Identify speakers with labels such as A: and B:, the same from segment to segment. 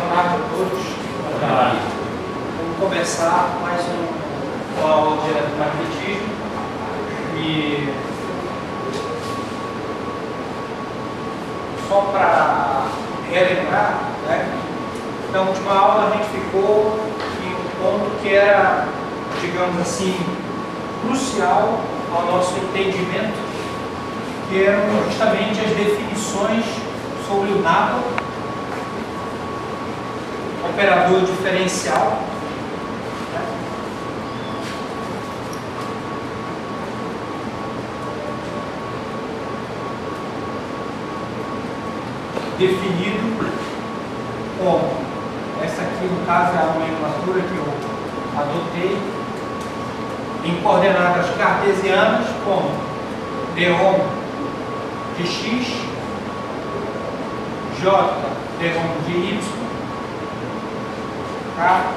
A: tarde a todos.
B: Boa tarde.
A: Vamos começar mais uma aula de magnetismo. E só para relembrar, né? Na última aula a gente ficou em um ponto que era, digamos assim, crucial ao nosso entendimento, que eram justamente as definições sobre o nada, operador diferencial, né? Definido como, essa aqui no caso é a nomenclatura que eu adotei, em coordenadas cartesianas, como d⁻ de x, j d⁻ de y, tá?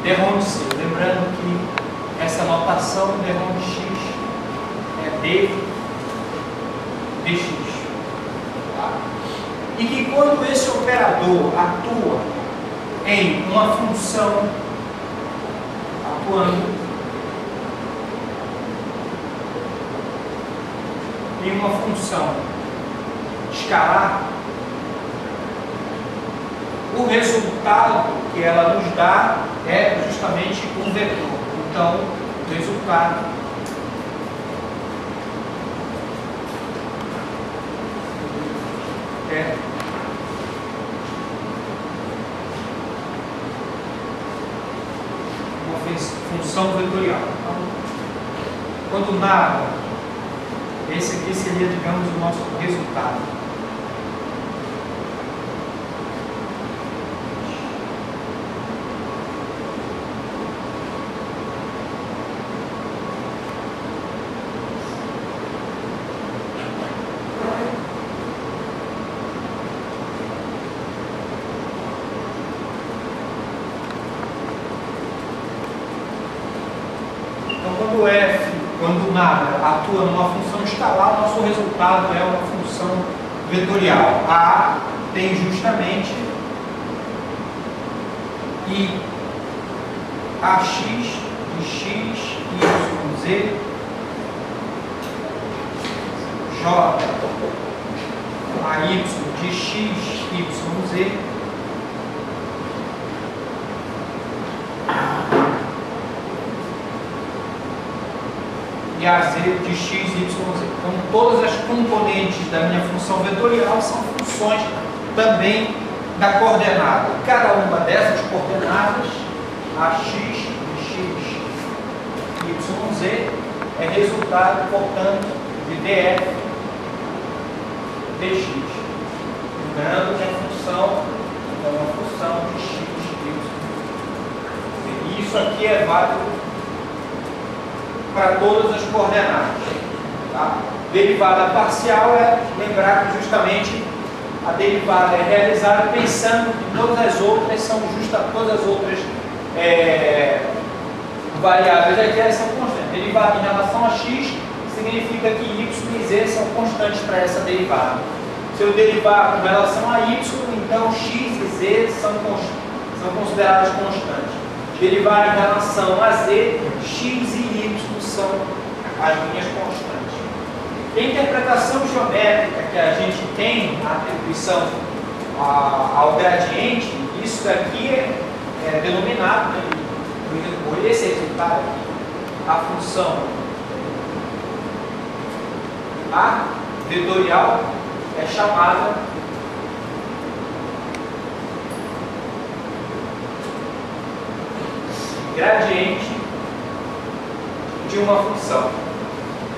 A: d⁻ de c. Lembrando que essa notação d⁻ de x é d dx. Tá? E que quando esse operador atua em uma função, atuando em uma função escalar, o resultado que ela nos dá é justamente um vetor. Então, o resultado é uma função vetorial. Então, quando nada, esse aqui seria, digamos, o nosso resultado. Quando nada atua numa função escalar, nosso resultado é uma função vetorial. A tem justamente I AX de x, y, z, J AY de x, y, z, e a z de x, y, z. Então, todas as componentes da minha função vetorial são funções também da coordenada. Cada uma dessas coordenadas, ax de x, y, z, é resultado, portanto, de df dx. Lembrando que a função é uma função de x, y. E isso aqui é válido para todas as coordenadas. Tá? Derivada parcial é lembrar que justamente a derivada é realizada pensando que todas as outras são todas as outras variáveis aqui elas são constantes. Derivada em relação a x significa que y e z são constantes para essa derivada. Se eu derivar com relação a y, então x e z são consideradas constantes. Derivar em relação a z, x e y são as linhas constantes. E a interpretação geométrica que a gente tem na atribuição ao gradiente, isso daqui é denominado, por esse resultado aqui, a função A vetorial é chamada gradiente de uma função.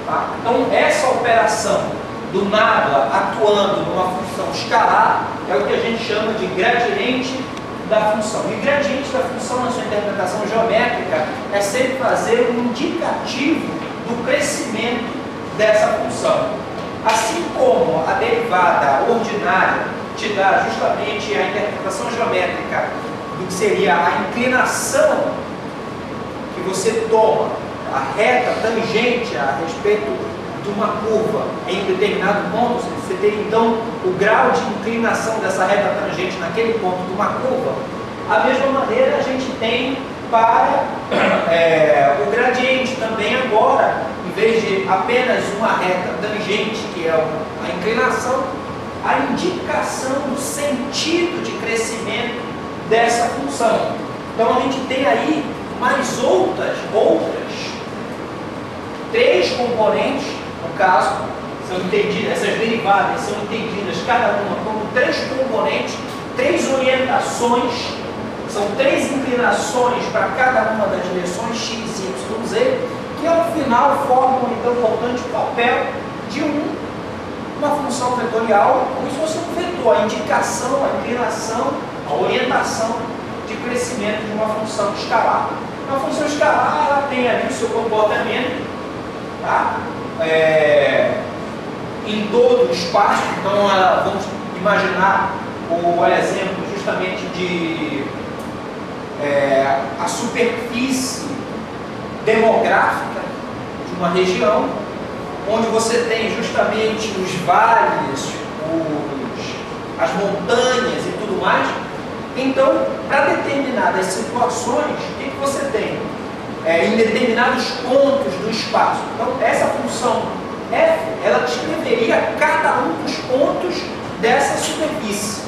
A: Tá? Então, essa operação do nada atuando numa função escalar é o que a gente chama de gradiente da função. E gradiente da função, na sua interpretação geométrica, é sempre fazer um indicativo do crescimento dessa função. Assim como a derivada ordinária te dá justamente a interpretação geométrica do que seria a inclinação que você toma, a reta tangente a respeito de uma curva em um determinado ponto, você teria então o grau de inclinação dessa reta tangente naquele ponto de uma curva. A mesma maneira a gente tem para o gradiente também agora, em vez de apenas uma reta tangente, que é a inclinação, a indicação do sentido de crescimento dessa função. Então a gente tem aí mais outras 3 componentes, no caso, são entendidas, essas derivadas são entendidas cada uma como 3 componentes, 3 orientações, são 3 inclinações para cada uma das direções x, y, z, que ao final formam então o importante papel de uma função vetorial, como se fosse um vetor, a indicação, a inclinação, a orientação de crescimento de uma função escalar. Uma função escalar, ela tem ali o seu comportamento, tá? Em todo o espaço. Então vamos imaginar o exemplo justamente de a superfície demográfica de uma região, onde você tem justamente os vales, as montanhas e tudo mais. Então, para determinadas situações, o que você tem? Em determinados pontos do espaço. Então, essa função f, ela descreveria cada um dos pontos dessa superfície.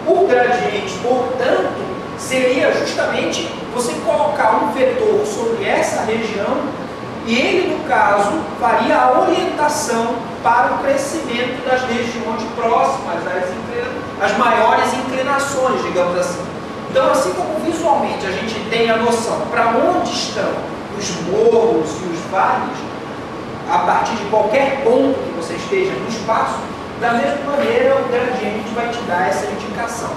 A: O gradiente, portanto, seria justamente você colocar um vetor sobre essa região e ele, no caso, faria a orientação para o crescimento das regiões próximas às maiores inclinações, digamos assim. Então, assim como visualmente a gente tem a noção para onde estão os morros e os vales, a partir de qualquer ponto que você esteja no espaço, da mesma maneira o gradiente vai te dar essa indicação.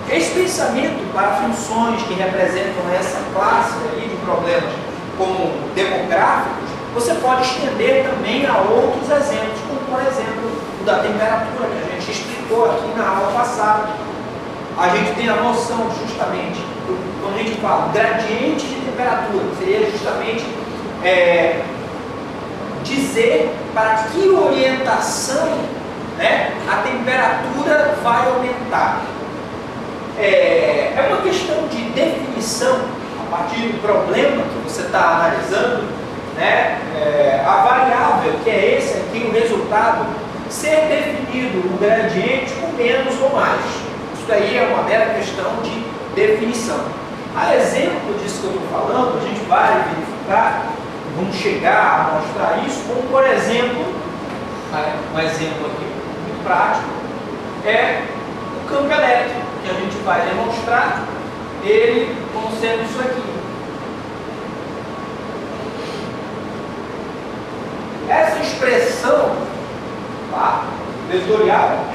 A: Esse pensamento para funções que representam essa classe aí de problemas como demográficos, você pode estender também a outros exemplos, como por exemplo o da temperatura, que a gente explicou aqui na aula passada. A gente tem a noção justamente, quando a gente fala gradiente de temperatura, seria justamente dizer para que orientação, né, a temperatura vai aumentar. É uma questão de definição, a partir do problema que você está analisando, né, a variável, que é esse aqui, o resultado, ser definido o gradiente com menos ou mais. Isso daí é uma mera questão de definição. A exemplo disso que eu estou falando, a gente vai verificar, vamos chegar a mostrar isso, como por exemplo, um exemplo aqui muito prático, é o campo elétrico, que a gente vai demonstrar ele como sendo isso aqui. Essa expressão, tá, vetorial,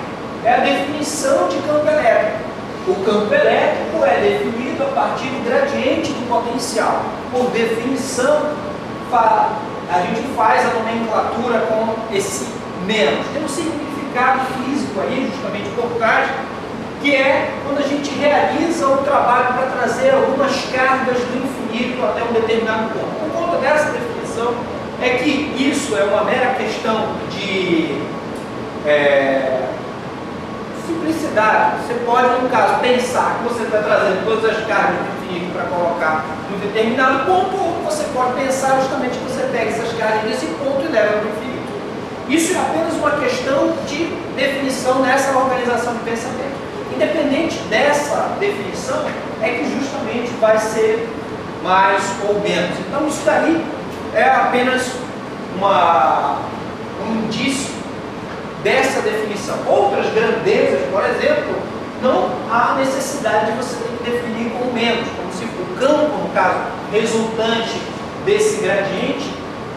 A: é a definição de campo elétrico. O campo elétrico é definido a partir do gradiente do potencial. Por definição, a gente faz a nomenclatura com esse menos. Tem um significado físico aí, justamente por trás, que é quando a gente realiza o trabalho para trazer algumas cargas do infinito até um determinado ponto. Por conta dessa definição, é que isso é uma mera questão de simplicidade. Você pode, no caso, pensar que você está trazendo todas as cargas do infinito para colocar em um determinado ponto, ou você pode pensar justamente que você pega essas cargas desse ponto e leva para o infinito. Isso é apenas uma questão de definição nessa organização de pensamento. Independente dessa definição, é que justamente vai ser mais ou menos. Então, isso daí é apenas um indício dessa definição. Outras grandezas, por exemplo, não há necessidade de você ter que definir como menos, como se o campo, no caso, resultante desse gradiente,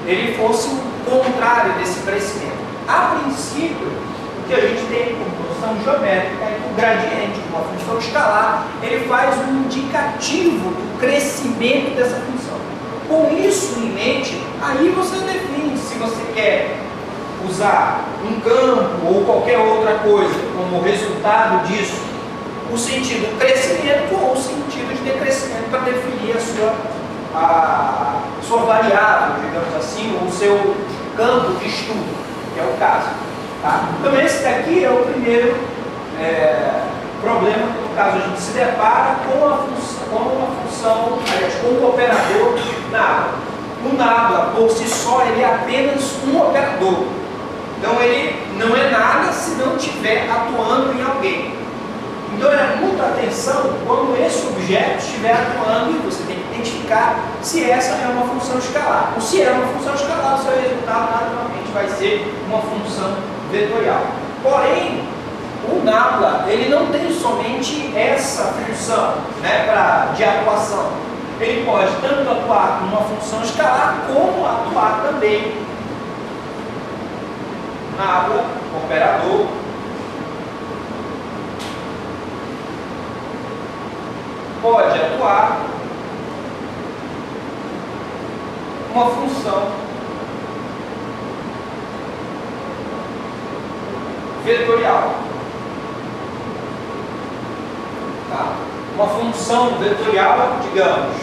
A: ele fosse o contrário desse crescimento. A princípio, o que a gente tem como noção geométrica é que o gradiente de uma função escalar, ele faz um indicativo do crescimento dessa função. Com isso em mente, aí você define se você quer usar um campo ou qualquer outra coisa como resultado disso, o sentido crescimento ou o sentido de decrescimento para definir a sua variável, digamos assim, ou o seu campo de estudo, que é o caso. Tá? Então esse daqui é o primeiro problema que no caso a gente se depara com uma função, aliás, com o operador Nabla. O Nabla, por si só, ele é apenas um operador. Então ele não é nada se não estiver atuando em alguém. Então é muita atenção quando esse objeto estiver atuando e você tem que identificar se essa é uma função escalar. Ou se é uma função escalar, o seu resultado naturalmente vai ser uma função vetorial. Porém, o Nabla, ele não tem somente essa função, né, de atuação. Ele pode tanto atuar numa função escalar, como atuar também Nabla, operador, pode atuar uma função vetorial. Tá? Uma função vetorial, digamos,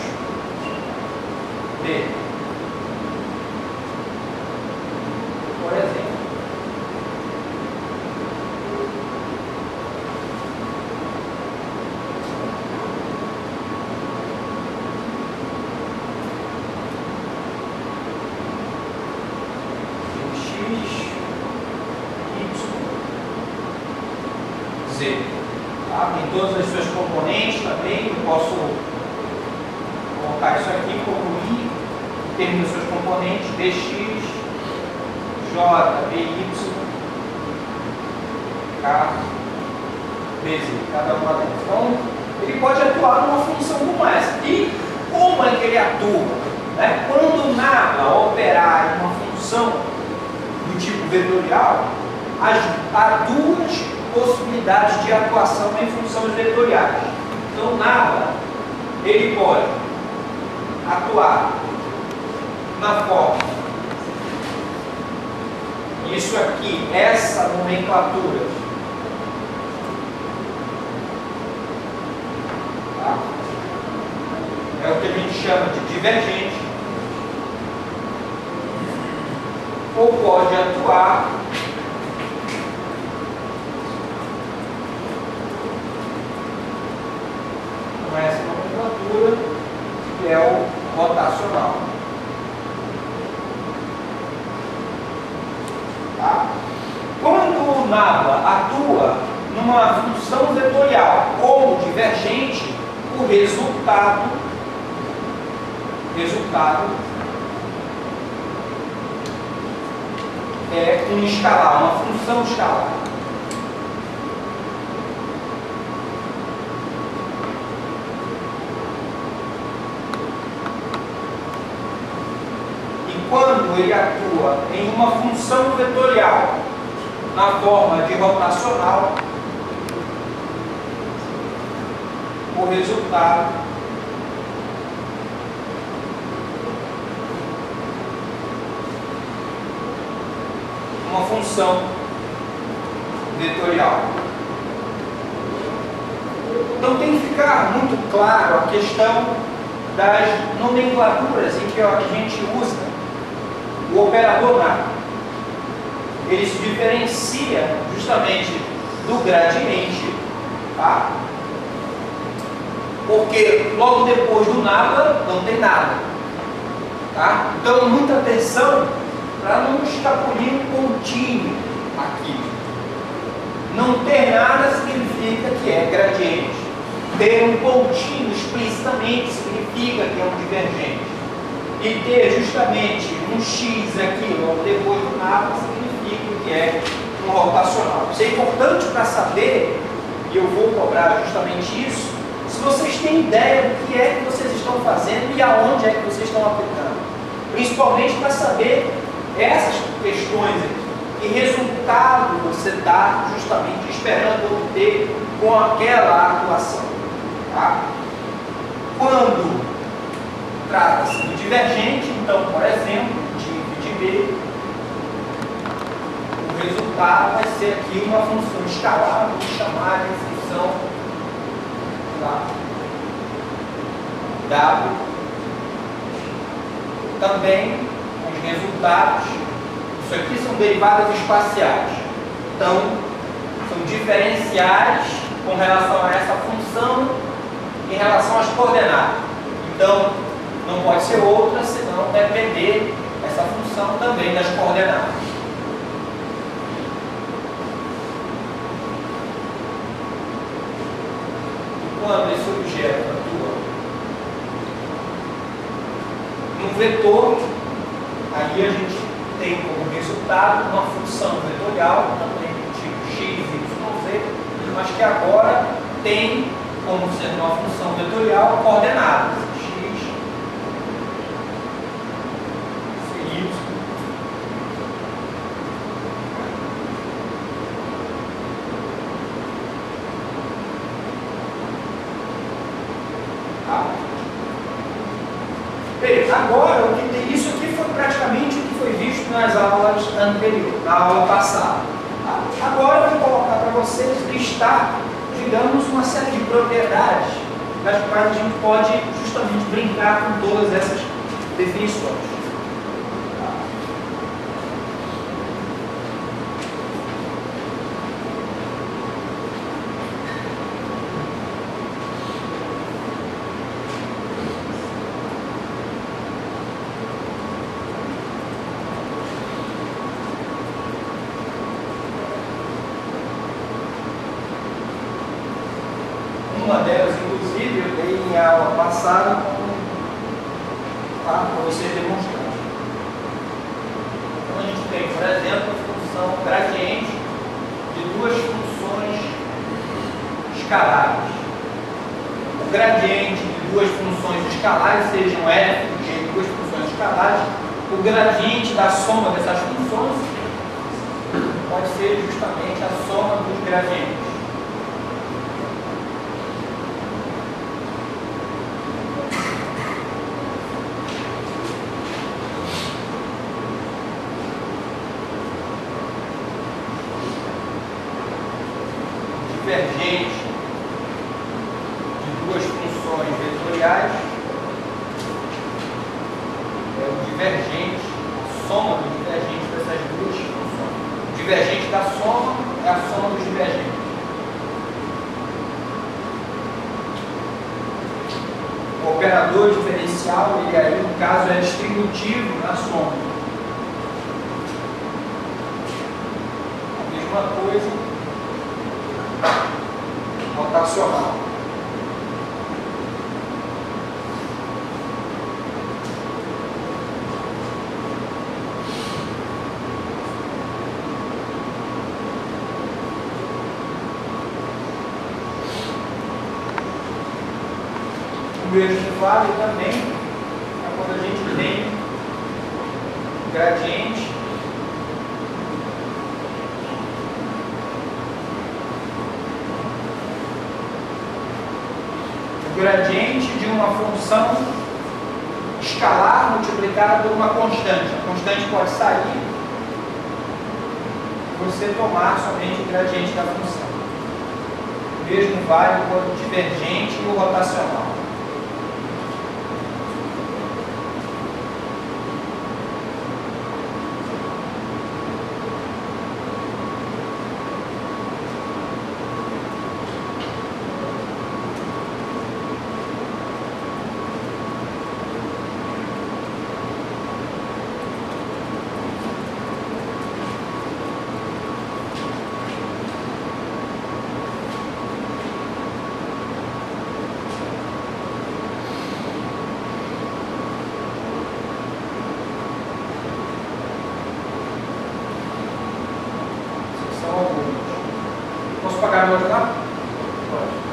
A: D. Por exemplo. Z. Tá? Tem todas as suas componentes também. Eu posso colocar isso aqui como I, em termos das suas componentes, dx, j, by, k, bz, cada uma delas. Então, ele pode atuar numa função como essa. E como é que ele atua? Né? Quando o Nabla operar em uma função do tipo vetorial, há duas possibilidades de atuação em funções vetoriais. Então, o Nabla, ele pode atuar na forma, isso aqui, essa nomenclatura, tá? É o que a gente chama de divergente, ou pode atuar com essa nomenclatura, que é o rotacional. Tá? Quando o Nabla atua numa função vetorial como divergente, o resultado é um escalar, uma função escalar. E quando ele atua em uma função vetorial na forma de rotacional, o resultado uma função vetorial. Então tem que ficar muito claro a questão das nomenclaturas em que a gente usa o operador Nabla. Ele se diferencia justamente do gradiente, tá? Porque logo depois do Nabla não tem nada, tá? Então muita atenção para não escapulir um contínuo aqui. Não ter nada significa que é gradiente. Ter um contínuo explicitamente significa que é um divergente. E ter justamente um x aqui logo depois do Nabla significa que é um rotacional. Isso é importante para saber, e eu vou cobrar justamente isso, se vocês têm ideia do que é que vocês estão fazendo e aonde é que vocês estão aplicando. Principalmente para saber essas questões aqui. Que resultado você está justamente esperando obter com aquela atuação. Tá? Quando trata-se de divergente, então, por exemplo, de B, o resultado vai ser aqui uma função escalar, vamos chamar de função W. Também os resultados Isso aqui são derivadas espaciais. Então, são diferenciais com relação a essa função em relação às coordenadas. Então, não pode ser outra, senão depender essa função também das coordenadas. E quando esse objeto atua num vetor, aí a gente tem como resultado uma função vetorial, também do tipo x, y, z, mas que agora tem como sendo uma função vetorial coordenadas, x, y. Tá? Bem, agora o que tem, isso aqui foi praticamente o que foi visto nas aulas anteriores, na aula passada. Tá? Agora eu vou colocar para vocês listar, digamos, uma série de propriedades das quais a gente pode justamente brincar com todas essas definições. Uma delas, inclusive, eu dei em aula passada para vocês demonstrarem. Então, a gente tem, por exemplo, a função gradiente de duas funções escalares. O gradiente de duas funções escalares, sejam f e g, duas funções escalares, o gradiente da soma dessas funções pode ser justamente a soma dos gradientes. Divergente de duas funções vetoriais é o divergente, a soma do divergente dessas duas funções. O divergente da soma é a soma dos divergentes. O operador diferencial, ele aí no caso é distributivo na soma. A mesma coisa rotacional. O mesmo vale também quando a gente tem gradiente de uma função escalar multiplicada por uma constante. A constante pode sair e você tomar somente o gradiente da função. O mesmo vale quando o divergente e o rotacional. Posso pagar meu lá? Pode.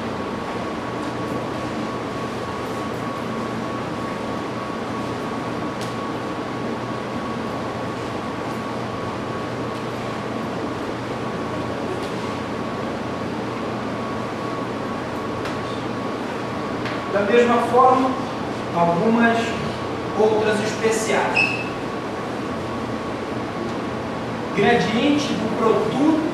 A: Da mesma forma, algumas outras especiais. Gradiente do produto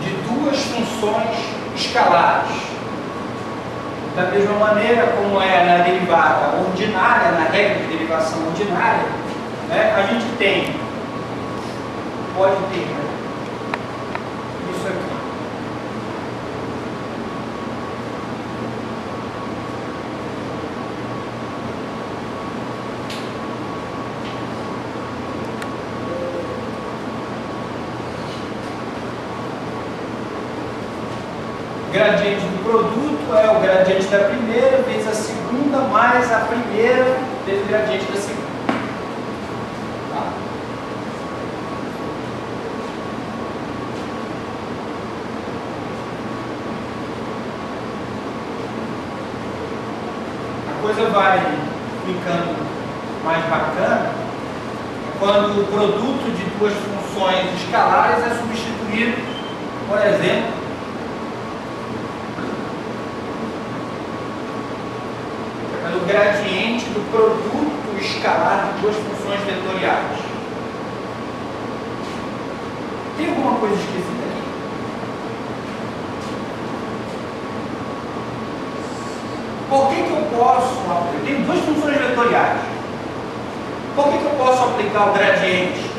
A: de duas funções escalares. Da mesma maneira como é na derivada ordinária, na regra de derivação ordinária, né, a gente tem pode ter, né? Isso aqui. O gradiente do produto é o gradiente da primeira vezes a segunda mais a primeira vezes o gradiente da segunda. Tá? A coisa vai ficando mais bacana quando o produto de duas funções escalares é substituído, por exemplo, pelo gradiente do produto escalar de duas funções vetoriais. Tem alguma coisa esquisita aqui? Por que eu posso... Eu tenho duas funções vetoriais. Por que eu posso aplicar o gradiente?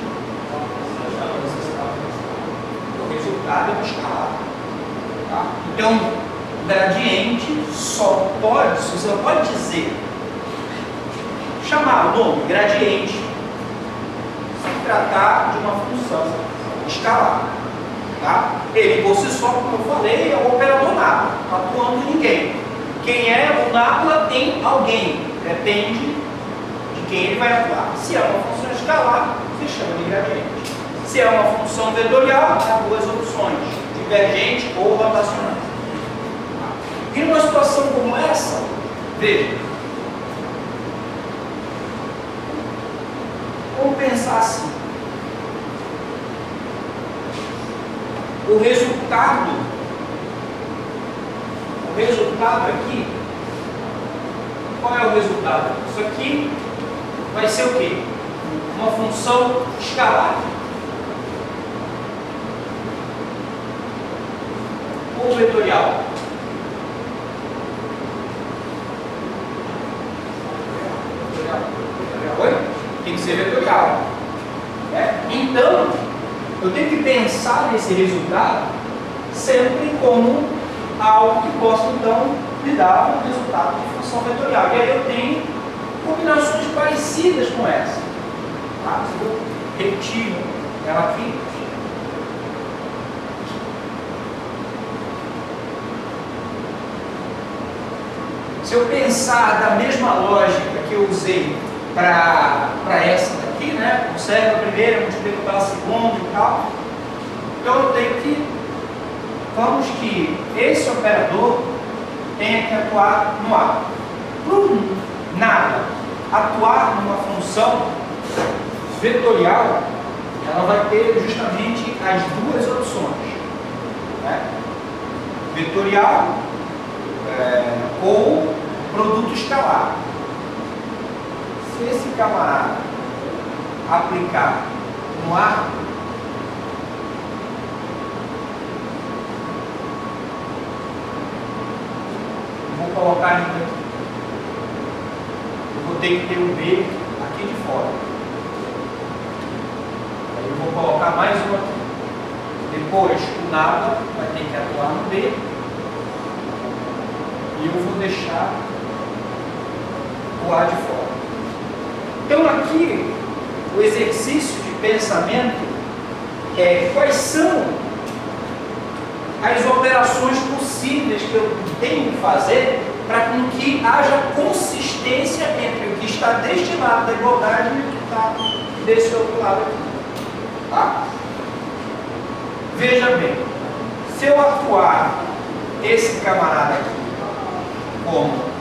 A: O resultado é do escalar. Tá? Então, o gradiente só pode, você não pode dizer, chamar o nome gradiente, se tratar de uma função escalar. Tá? Ele por si só, como eu falei, é o operador nápula, atuando em ninguém. Quem é o nápula tem alguém, depende de quem ele vai atuar. Se é uma função escalar, se chama de gradiente. Se é uma função vetorial, há duas opções, divergente ou rotacionante. E numa situação como essa, veja, vamos pensar assim, o resultado aqui, qual é o resultado? Isso aqui vai ser o quê? Uma função escalar ou vetorial? Tem que ser vetorial. Então, eu tenho que pensar nesse resultado sempre como algo que possa, então, me dar um resultado de função vetorial. E aí eu tenho combinações parecidas com essa. Tá? Se eu repetir ela aqui. Se eu pensar da mesma lógica que eu usei para essa daqui, né? Observa a primeira, multiplica pela segunda e tal. Então eu tenho que, vamos que esse operador tenha que atuar no A. Por nada, atuar numa função vetorial, ela vai ter justamente as duas opções, né? Vetorial ou produto escalar. Se esse camarada aplicar no A, eu vou colocar ainda aqui. Eu vou ter que ter um B aqui de fora. Aí eu vou colocar mais uma aqui. Depois o nada vai ter que atuar no B. E eu vou deixar o A de fora. Então aqui o exercício de pensamento é quais são as operações possíveis que eu tenho que fazer para que haja consistência entre o que está deste lado da igualdade e o que está desse outro lado aqui. Tá? Veja bem, se eu atuar esse camarada aqui como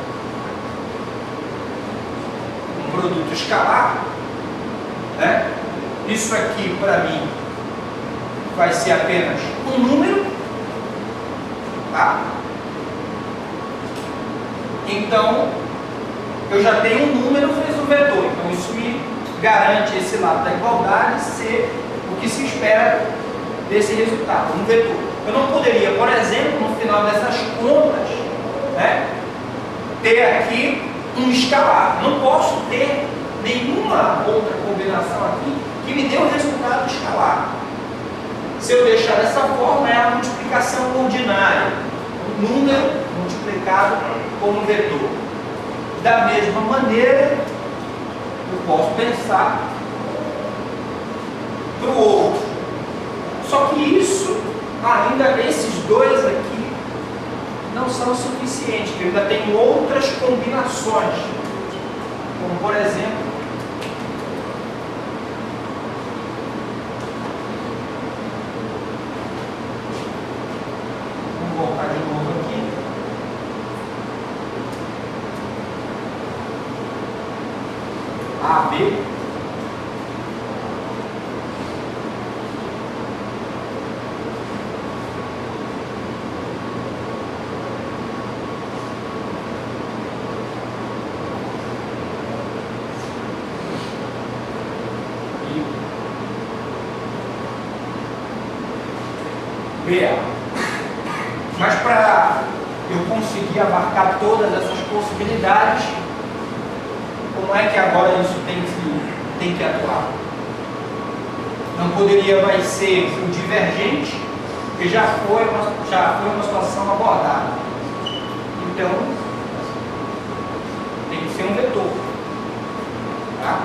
A: um produto escalar, né? Isso aqui para mim vai ser apenas um número, tá? Então eu já tenho um número vezes o vetor, então isso me garante esse lado da igualdade ser o que se espera desse resultado, um vetor. Eu não poderia, por exemplo, no final dessas contas, né, ter aqui um escalar. Não posso ter nenhuma outra combinação aqui que me dê o resultado escalar. Se eu deixar dessa forma, é a multiplicação ordinária. O número multiplicado como vetor. Da mesma maneira, eu posso pensar para o outro. Só que isso, ainda esses dois aqui, não são suficientes, porque eu ainda tenho outras combinações. Como, por exemplo, vamos voltar de novo aqui. AB. Mas para eu conseguir abarcar todas essas possibilidades, como é que agora isso tem que atuar? Não poderia mais ser o divergente, que já foi uma situação abordada. Então, tem que ser um vetor. Tá?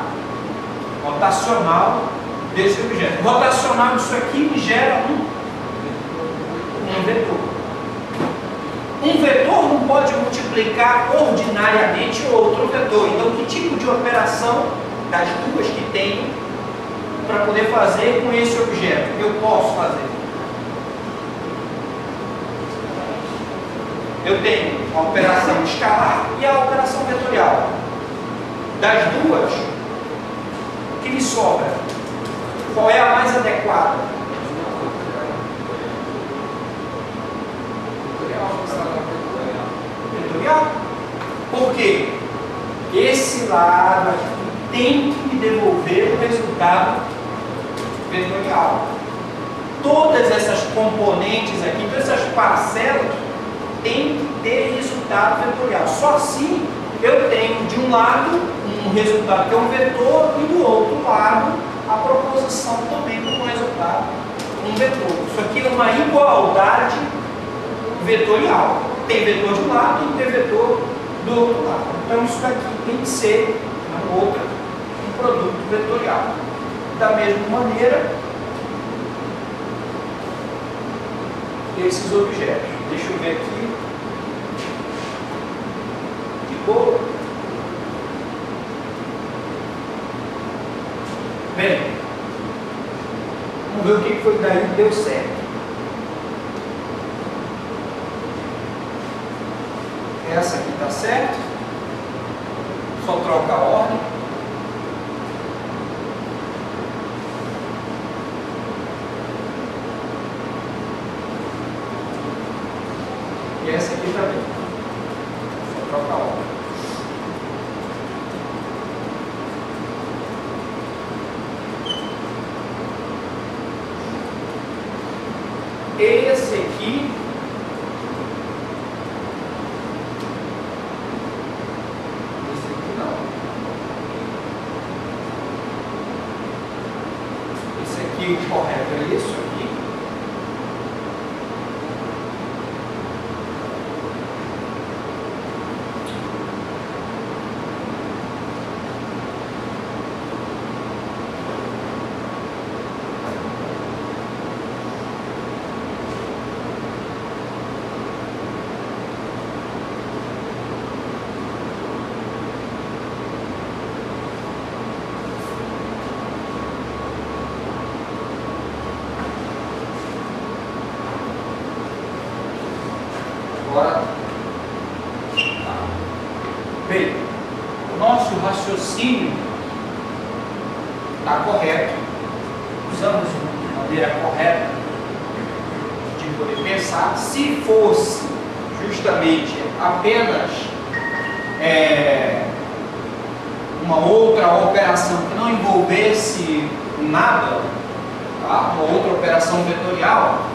A: Rotacional desse objeto. Rotacional disso aqui me gera um vetor. Um vetor não pode multiplicar ordinariamente outro vetor. Então, que tipo de operação das duas que tenho para poder fazer com esse objeto? Eu posso fazer. Eu tenho a operação escalar e a operação vetorial. Das duas, o que me sobra? Qual é a mais adequada? Vetorial. Por quê? Esse lado aqui tem que me devolver o resultado vetorial. Todas essas componentes aqui, todas essas parcelas, tem que ter resultado vetorial. Só assim eu tenho de um lado um resultado que é um vetor e do outro lado a proposição também com resultado um vetor. Isso aqui é uma igualdade vetorial. Tem vetor de um lado e tem vetor do outro lado. Então isso daqui tem que ser um produto vetorial. Da mesma maneira, esses objetos. Deixa eu ver aqui. De boa. Bem, vamos ver o que foi daí que deu certo. Essa aqui está certo. Só troca a ordem. E essa aqui também. Só troca a ordem. Esse aqui não. Esse aqui o correto é isso aqui. Agora, bem, o nosso raciocínio está correto, usamos de maneira correta de poder pensar. Se fosse justamente apenas uma outra operação que não envolvesse nada, tá? Uma outra operação vetorial,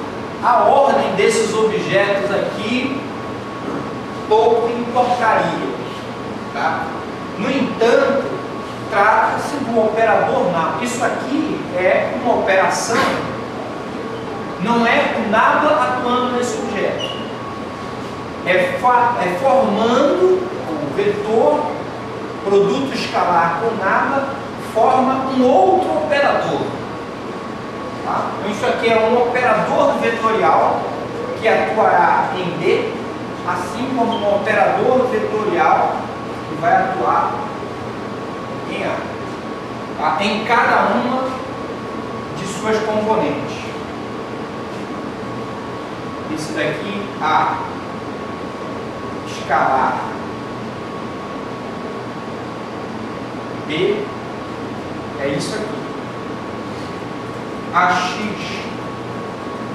A: a ordem desses objetos aqui pouco importaria, tá? No entanto, trata-se do operador não. Isso aqui é uma operação não é o nada atuando nesse objeto. É formando o vetor, produto escalar com nada, forma um outro operador. Tá? Então isso aqui é um operador vetorial que atuará em D, assim como um operador vetorial que vai atuar em A. Tá? Em cada uma de suas componentes. Isso daqui, A escalar, B é isso aqui. AX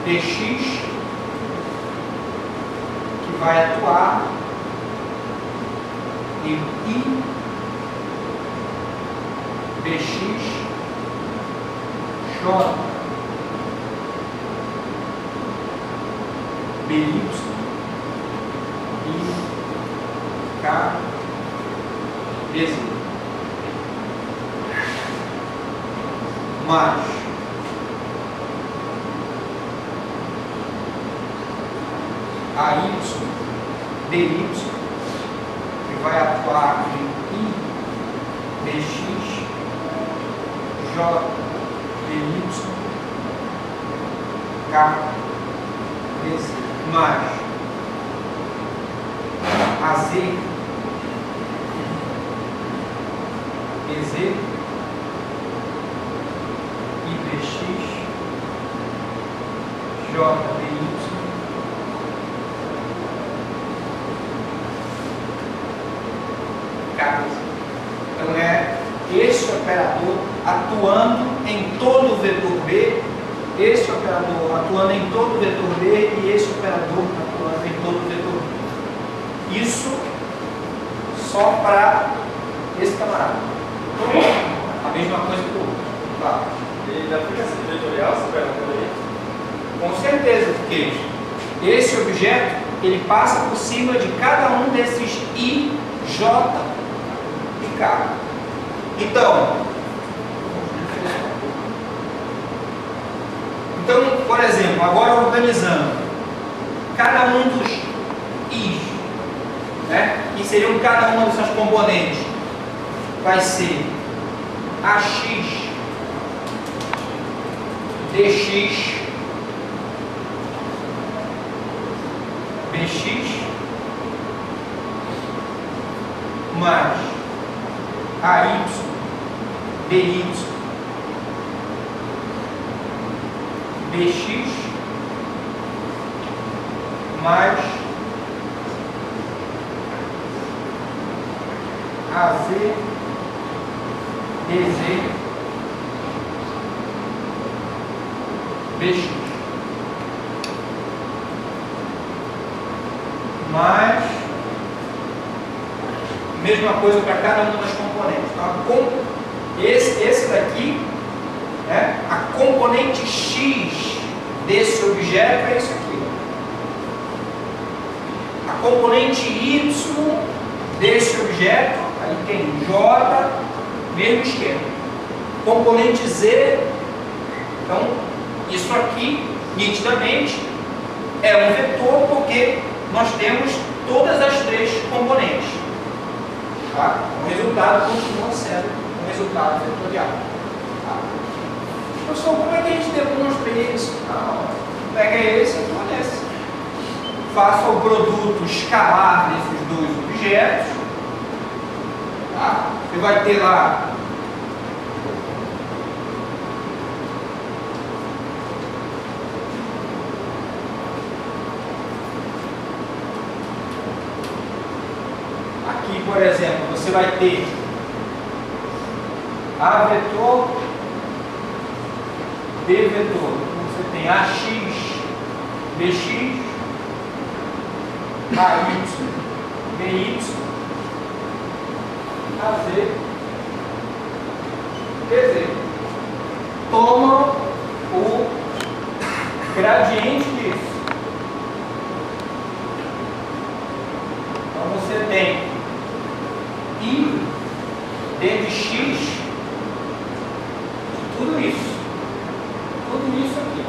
A: dx que vai atuar em I bx j by I k bz mais AY dy que vai atuar em I bx j by k bz mais AZ bz IBX JBY KBZ. Então é esse operador atuando em todo o vetor B, esse operador atuando em todo o vetor B e esse operador atuando em todo o vetor B. Isso só para esse camarada. A mesma coisa que o outro. Tá.
B: E da aplicação vetorial, você pergunta aí?
A: Com certeza, porque esse objeto ele passa por cima de cada um desses I, J e K. Então, por exemplo, agora organizando cada um dos I, né, que seriam cada uma das suas componentes, vai ser AX dx bx mais AY dy bx mais AZ dz bx mais mesma coisa para cada uma das componentes. Então, esse daqui, né, a componente X desse objeto é isso aqui. A componente Y desse objeto, aí tem J, mesmo esquema. Componente Z, então isso aqui, nitidamente, é um vetor porque nós temos todas as três componentes. Tá? O resultado continua sendo um resultado vetorial. Tá? Professor, como é que a gente demonstra isso? Pega esse e fornece. Faça o produto escalar desses dois objetos. Tá? Você vai ter lá aqui, por exemplo, você vai ter A vetor, B vetor. Então você tem AX, BX, AY, BY, AZ, BZ. Toma o gradiente disso. Então você tem I d de x, tudo isso aqui.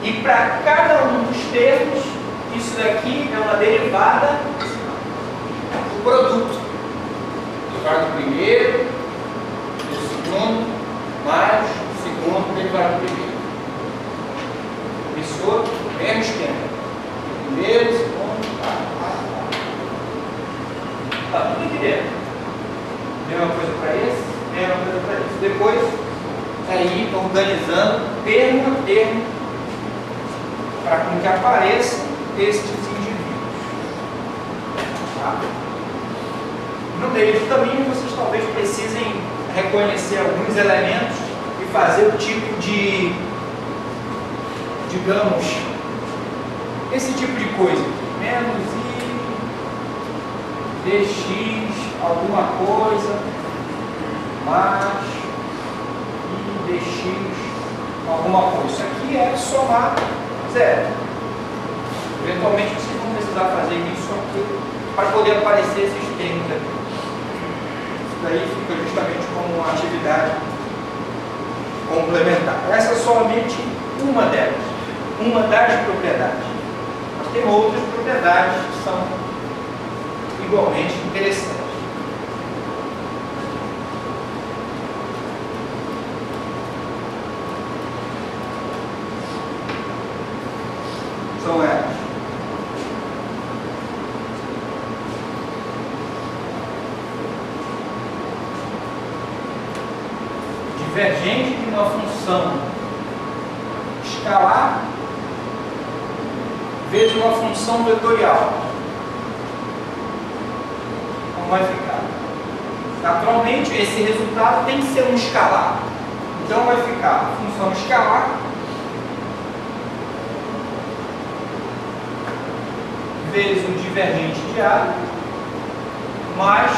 A: E para cada um dos termos, isso daqui é uma derivada do produto. Derivada do primeiro, do segundo, mais o segundo derivado do primeiro. Isso, mesmo esquema. Primeiro, segundo, tá tudo aqui dentro. Mesma coisa para esse, mesma coisa para esse. Depois, aí, organizando termo a termo, para que apareçam estes indivíduos. Tá? No meio do caminho, vocês talvez precisem reconhecer alguns elementos e fazer o tipo de, digamos, esse tipo de coisa. Menos I, dx, alguma coisa, mais I, dx, alguma coisa. Isso aqui é somar zero. Eventualmente vocês vão precisar fazer isso aqui para poder aparecer esses termos aqui. Isso daí fica justamente como uma atividade complementar. Essa é somente uma delas, uma das propriedades. Mas tem outras propriedades que são igualmente interessantes. São elas. Divergente de uma função escalar vezes uma função vetorial. Como vai ficar? Naturalmente, esse resultado tem que ser um escalar. Então vai ficar a função escalar vezes o divergente de A, mais,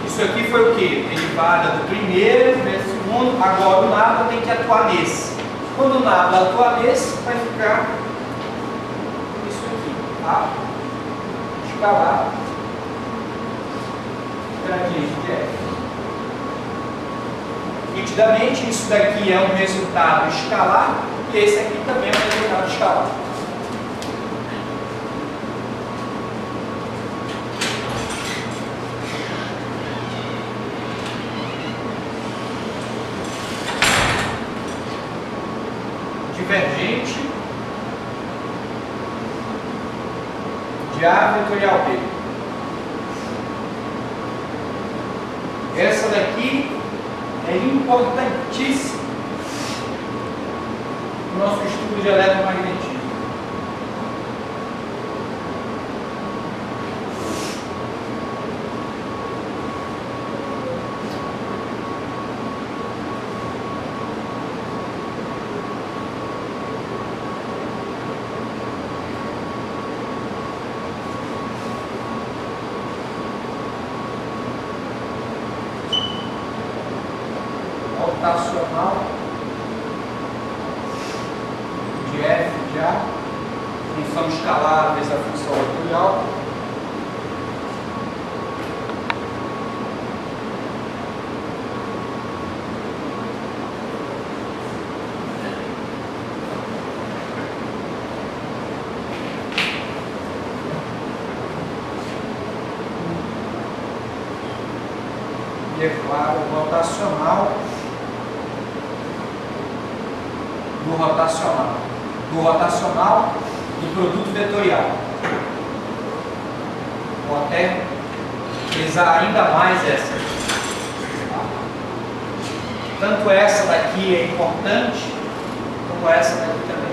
A: isso aqui foi o que? Derivada do primeiro vezes o segundo, agora o nada tem que atuar nesse. Quando o nada atuar nesse, vai ficar isso aqui, A, escalar, gradiente de F. Nitidamente, isso daqui é um resultado escalar, e esse aqui também é um resultado escalar. Divergente de A vetorial B. Essa daqui é importantíssima no nosso estudo de eletromagnetismo. Rotacional de F de A, função escalar vezes a função vetorial. E é claro, o rotacional do rotacional do produto vetorial. Vou até pesar ainda mais essa. Tanto essa daqui é importante, como essa daqui também.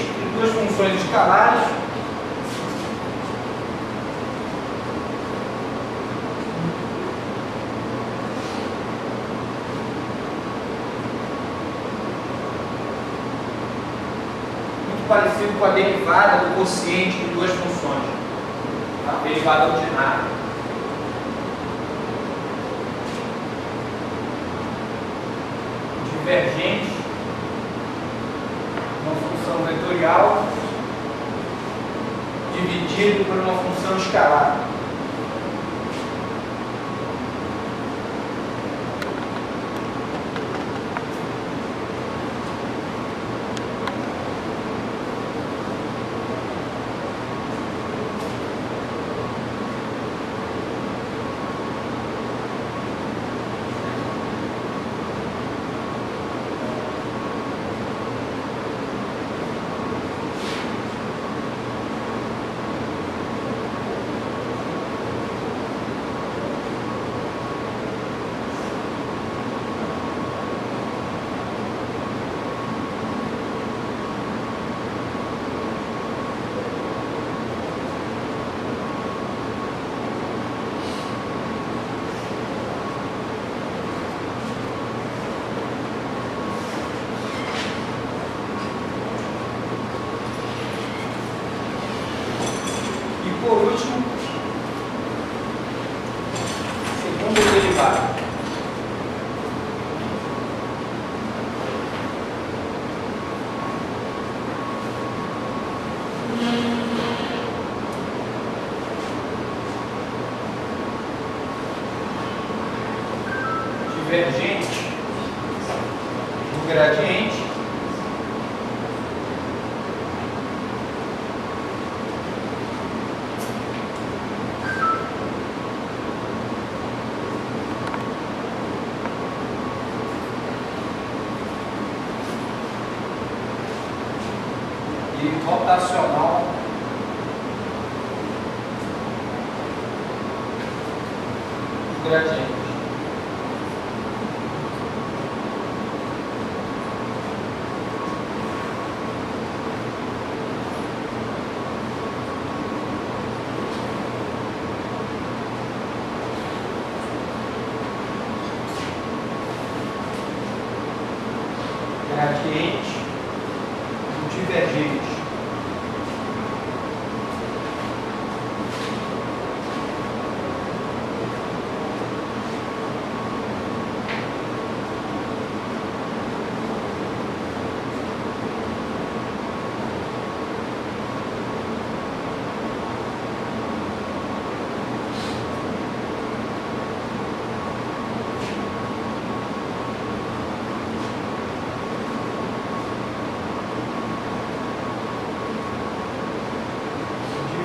A: entre duas funções escalares. Muito parecido com a derivada do quociente de duas funções, a derivada ordinária. Divergente, uma função vetorial dividido por uma função escalar. Por último, segundo derivado. Divergente do gradiente e rotacional do gradiente. Gradiente do divergente.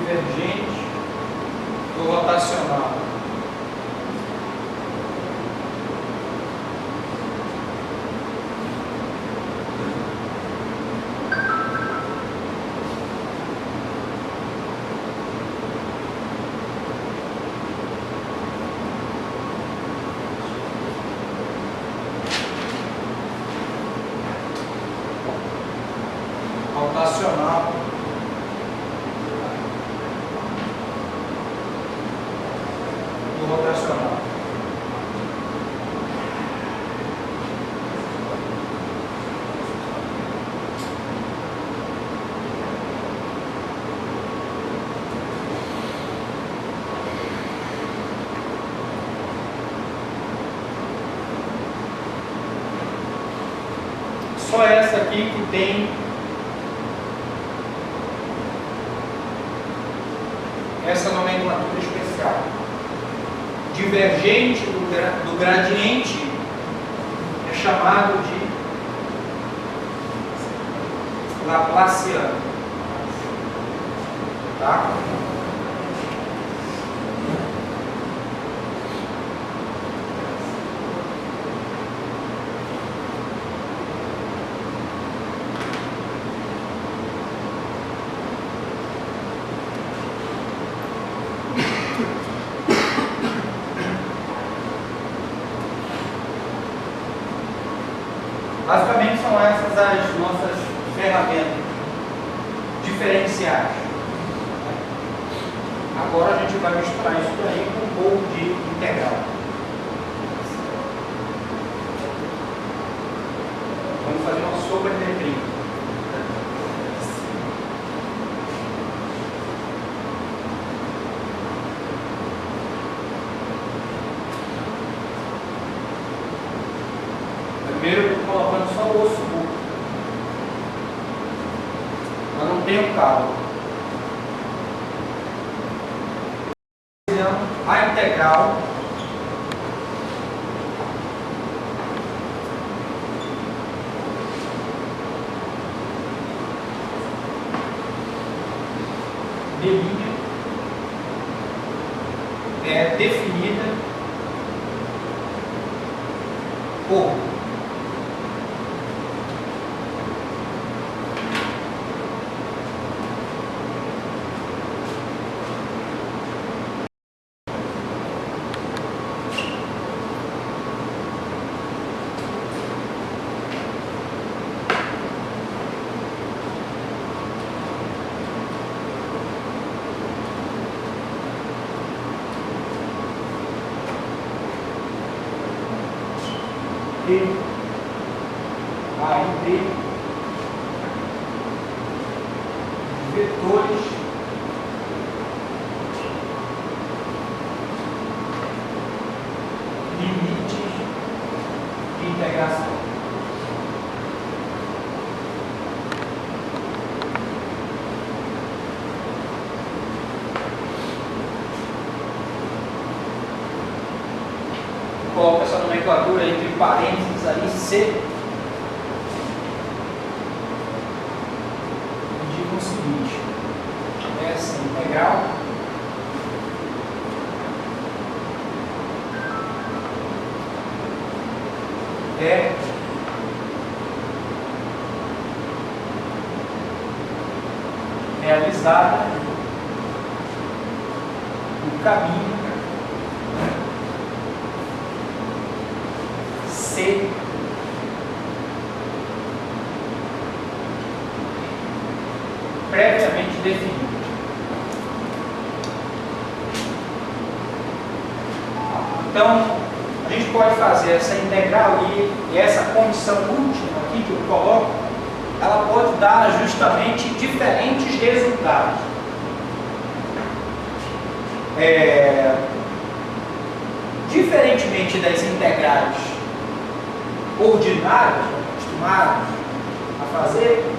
A: Divergente do rotacional. Rotacional do rotacional. Só essa aqui que tem essa nomenclatura especial. Divergente do gradiente é chamado de Laplaciano. Tá? Basicamente são essas as nossas ferramentas. diferenciais. Agora a gente vai misturar isso daí com um pouco de integral. Vamos fazer uma sobremetria. Primeiro eu estou colocando só o osso puro. Mas não tem o cálculo. A integral de linha é definida por A entre vetores limites de integração. Coloca essa nomenclatura entre parênteses ali, C. E digo o seguinte: essa integral é realizada no caminho C previamente definido. Então, a gente pode fazer essa integral e essa condição última aqui que eu coloco, ela pode dar justamente diferentes resultados. Diferentemente das integrais ordinárias, acostumadas a fazer,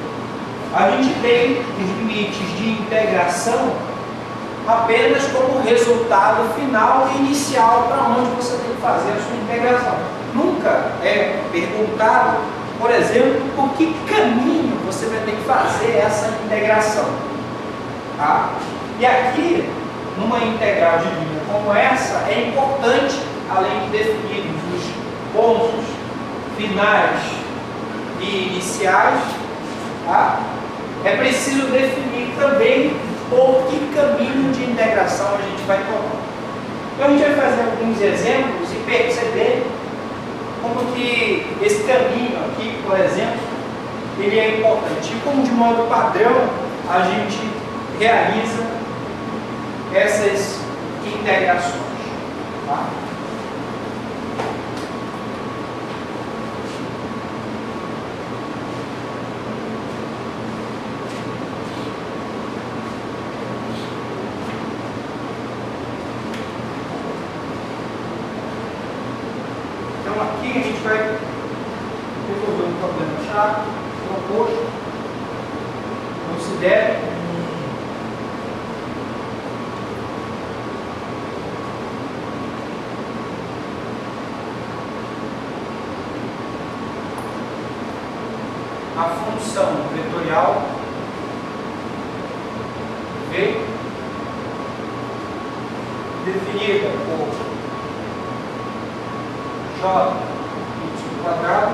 A: a gente tem os limites de integração apenas como resultado final e inicial para onde você tem que fazer a sua integração. Nunca é perguntado, por exemplo, por que caminho você vai ter que fazer essa integração. Tá? E aqui, numa integral de linha como essa, é importante, além de definirmos os pontos finais e iniciais, tá? É preciso definir também por que caminho de integração a gente vai tomar. Então a gente vai fazer alguns exemplos e perceber como que esse caminho aqui, por exemplo, ele é importante. E como de modo padrão a gente realiza essas integrações. Tá? Então aqui a gente vai resolver um problema chato, proposto. Considere a função vetorial V definida por J y quadrado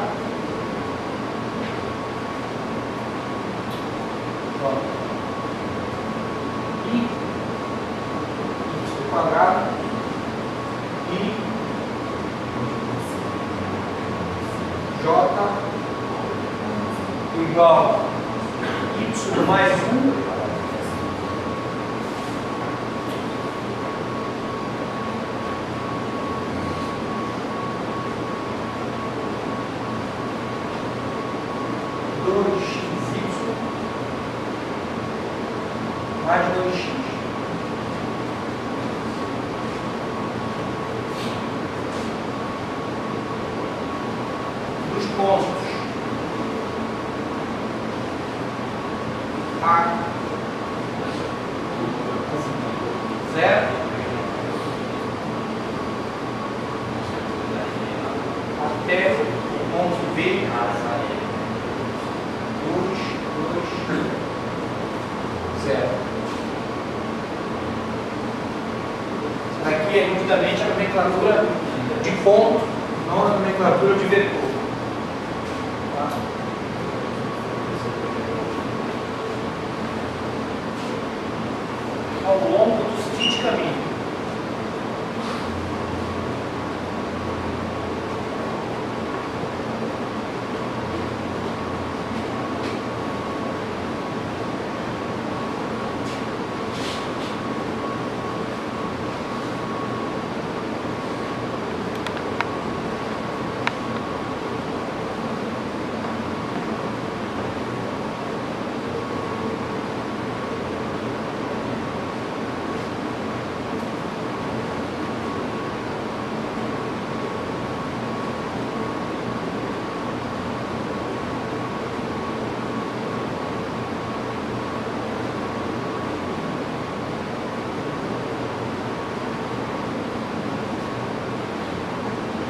A: I y quadrado e J igual a y mais 1 mais 2x. Dos pontos A, 0, até o ponto B, 2, 0. Aqui é nitidamente a nomenclatura de ponto, não a nomenclatura de vetor. Tá? Ao longo do seguinte caminho.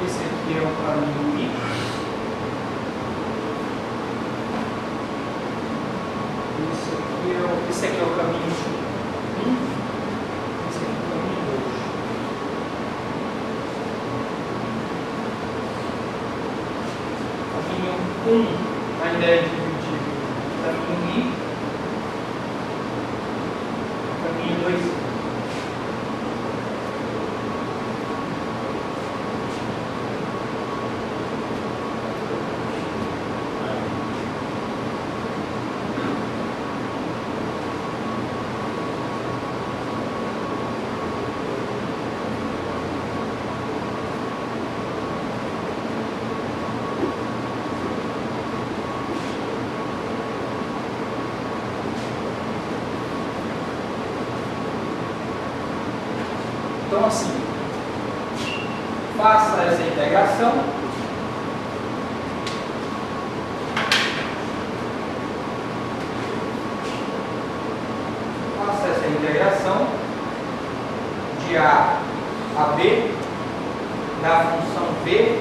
A: Esse aqui é o caminho I. Esse aqui é o caminho 1. Esse aqui é o caminho 2. Caminho 1 ainda é dividido em caminho I. Caminho 2. Então, assim, faça essa integração. Faça essa integração de A a B da função V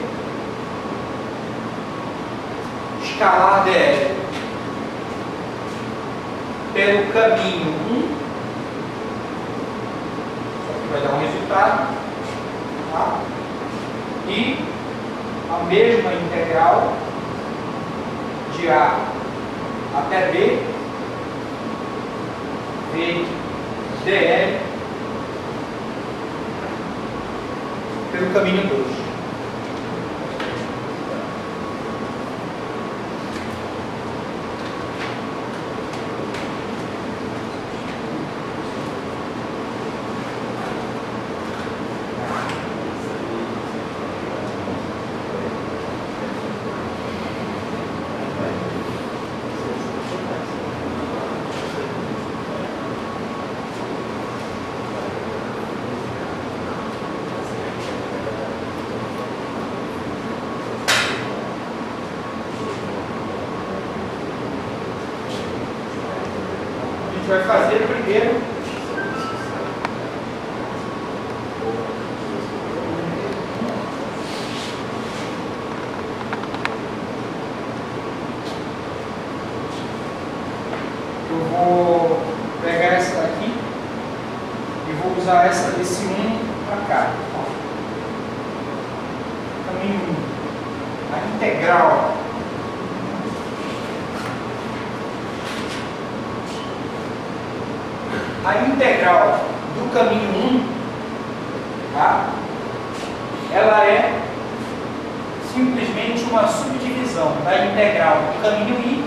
A: escalar dl pelo caminho 1. Vai dar um resultado, tá? E a mesma integral de A até B, V dl pelo caminho 2. Vai fazer primeiro eu vou pegar essa daqui e vou usar essa desse 1 para cá. Caminho 1, a integral do caminho 1, tá? Ela é simplesmente uma subdivisão da integral do caminho I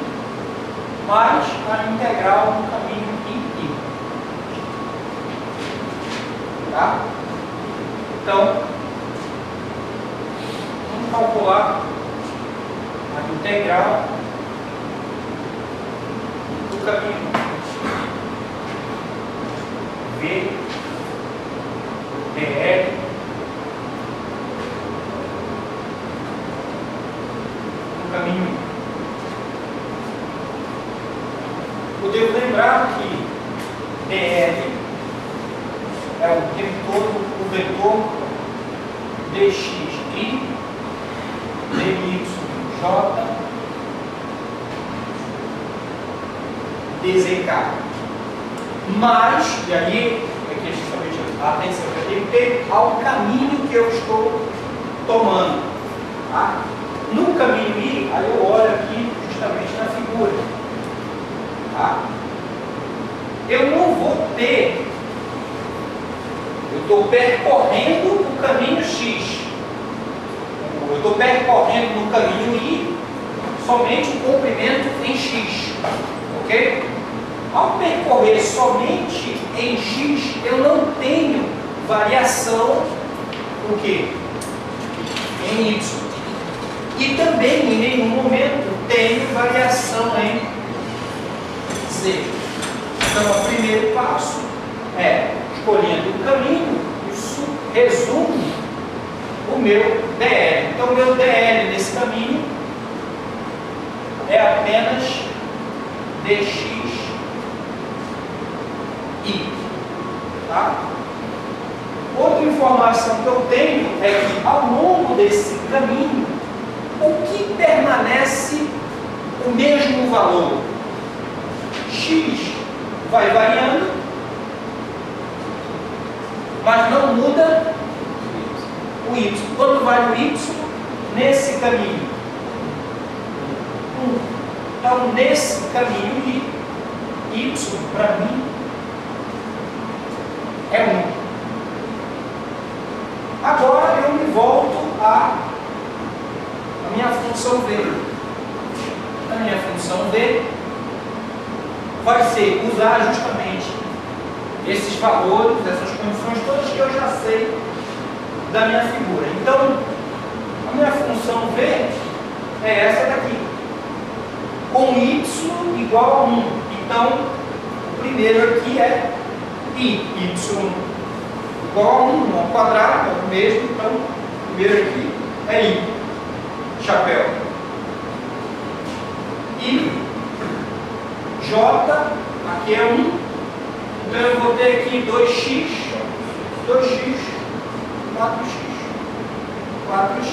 A: mais a integral do caminho I. Tá? Então, vamos calcular a integral do caminho 1. V, DL, no caminho I. Eu devo lembrar que DL é o tempo todo o vetor dxi, dyj, dzk. Mas, e aí é que justamente a atenção que eu tenho que ter ao caminho que eu estou tomando. Tá? No caminho I, aí eu olho aqui justamente na figura. Tá? Eu não vou ter, eu estou percorrendo o caminho X. Eu estou percorrendo no caminho I somente o comprimento em X. Ok? Ao percorrer somente em X, eu não tenho variação o quê? Em Y. E também em nenhum momento tenho variação em Z. Então, o primeiro passo é escolhendo o caminho, isso resume o meu DL. Então, o meu DL nesse caminho é apenas dx I. Tá? Outra informação que eu tenho é que ao longo desse caminho, o que permanece o mesmo valor? X vai variando, mas não muda o Y. Quanto vale o Y nesse caminho? 1. Então, nesse caminho Y, para mim, é 1. Agora eu me volto à minha função V. A minha função V vai ser usar justamente esses valores, essas condições todas que eu já sei da minha figura. Então, a minha função V é essa daqui, com y igual a 1. Então, o primeiro aqui é I, y igual a 1 ao quadrado, é o mesmo. Então, o primeiro aqui é I, chapéu. I, J, aqui é 1. Então, eu vou ter aqui 2x, 2x, 4x, 4x,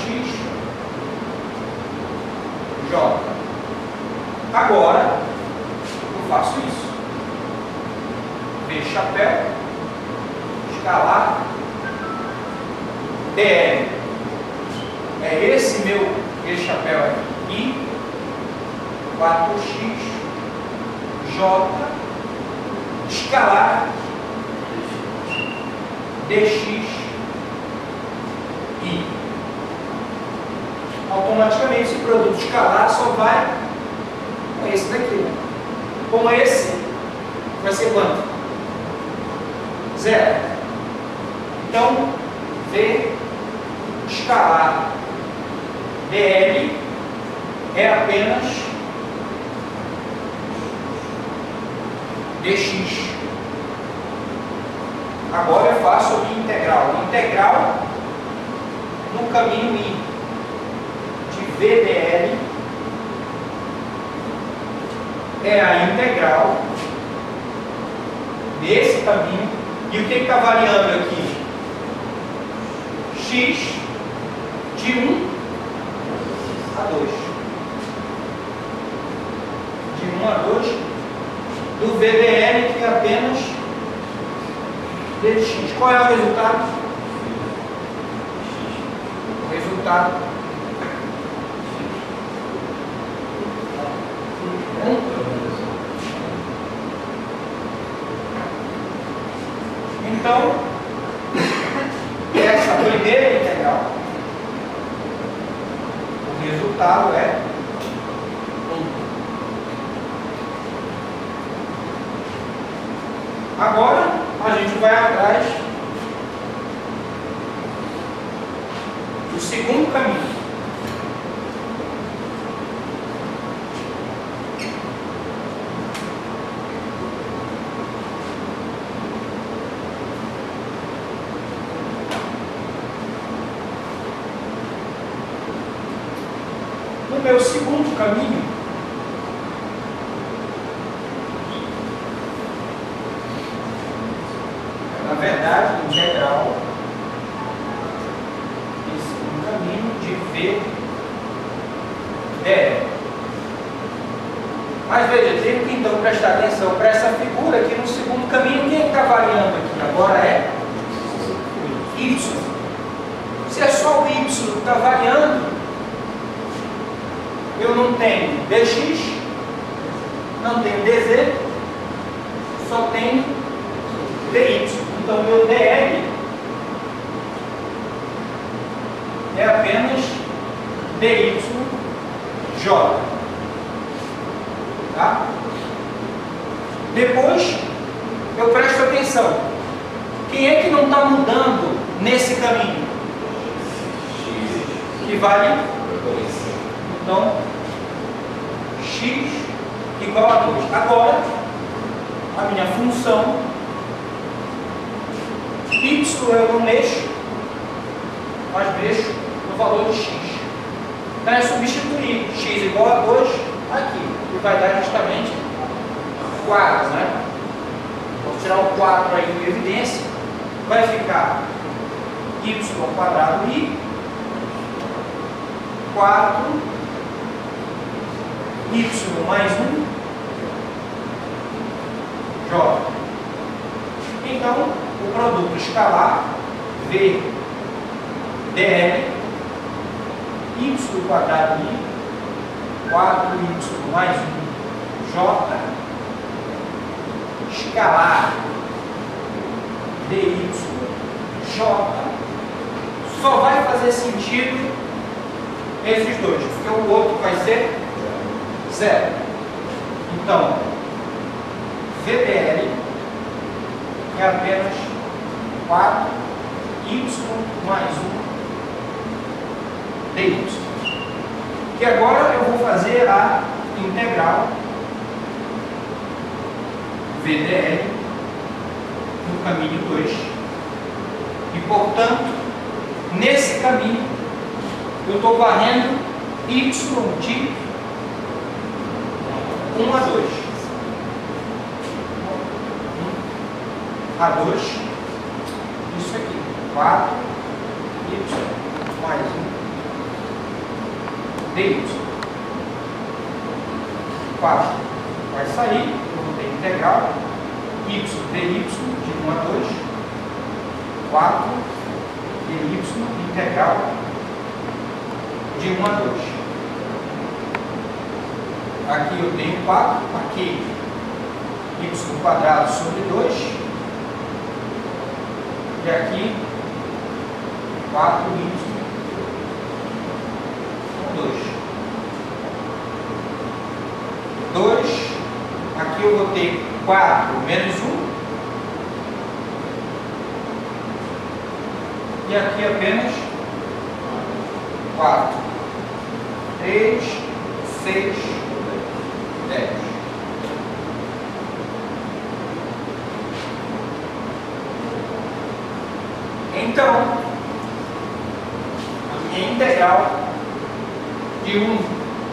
A: J. Agora, eu faço isso. V chapéu, escalar, DL. É esse meu V chapéu aqui. I, 4x, J, escalar, dx, I. Automaticamente esse produto escalar só vai com esse daqui. Né? Com esse, vai ser quanto? 0. Então, V escalar dl é apenas dx. Agora eu faço aqui integral. Integral no caminho I de VDL é a integral nesse caminho. E o que está variando aqui? X de 1 a 2. De 1 a 2 do VDL, que é apenas dx. Qual é o resultado? O resultado então, essa primeira integral, o resultado é 1. Agora, a gente vai atrás do segundo caminho. no meu segundo caminho, na verdade, integral em segundo caminho de V dr. Mas veja, tem que então prestar atenção para essa figura aqui no segundo caminho. Quem está variando aqui agora é y. Se é só o y que está variando, eu não tenho dx, não tenho dz, só tenho dy. Então, meu dl é apenas dyj. Tá? Depois, eu presto atenção. Quem é que não está mudando nesse caminho? Que vale 2. Então, x igual a 2. Agora, a minha função y eu não mexo, mas mexo no valor de x. Então é substituir x igual a 2 aqui, que vai dar justamente 4, né? Vou tirar o 4 aí em evidência, vai ficar y quadrado i 4 y mais 1 j. Então, o produto escalar v dl y quadrado i 4y mais 1 j escalar dy j só vai fazer sentido esses dois, porque o outro vai ser 0. Então, VDL é apenas 4y mais 1 dy. E agora eu vou fazer a integral VDL no caminho 2. E, portanto, nesse caminho, eu estou varrendo y de 1 a 2. 1 a 2. Isso aqui. 4y mais 1 dy. 4 vai sair, eu vou ter integral y dy de 1 a 2. 4 dy integral de 1 a 2. Aqui eu tenho 4, aqui y quadrado sobre 2, e aqui 4y com 2. 2, aqui eu vou ter 4 menos 1, e aqui apenas 4, 3, 6, 10. Então, a minha integral de 1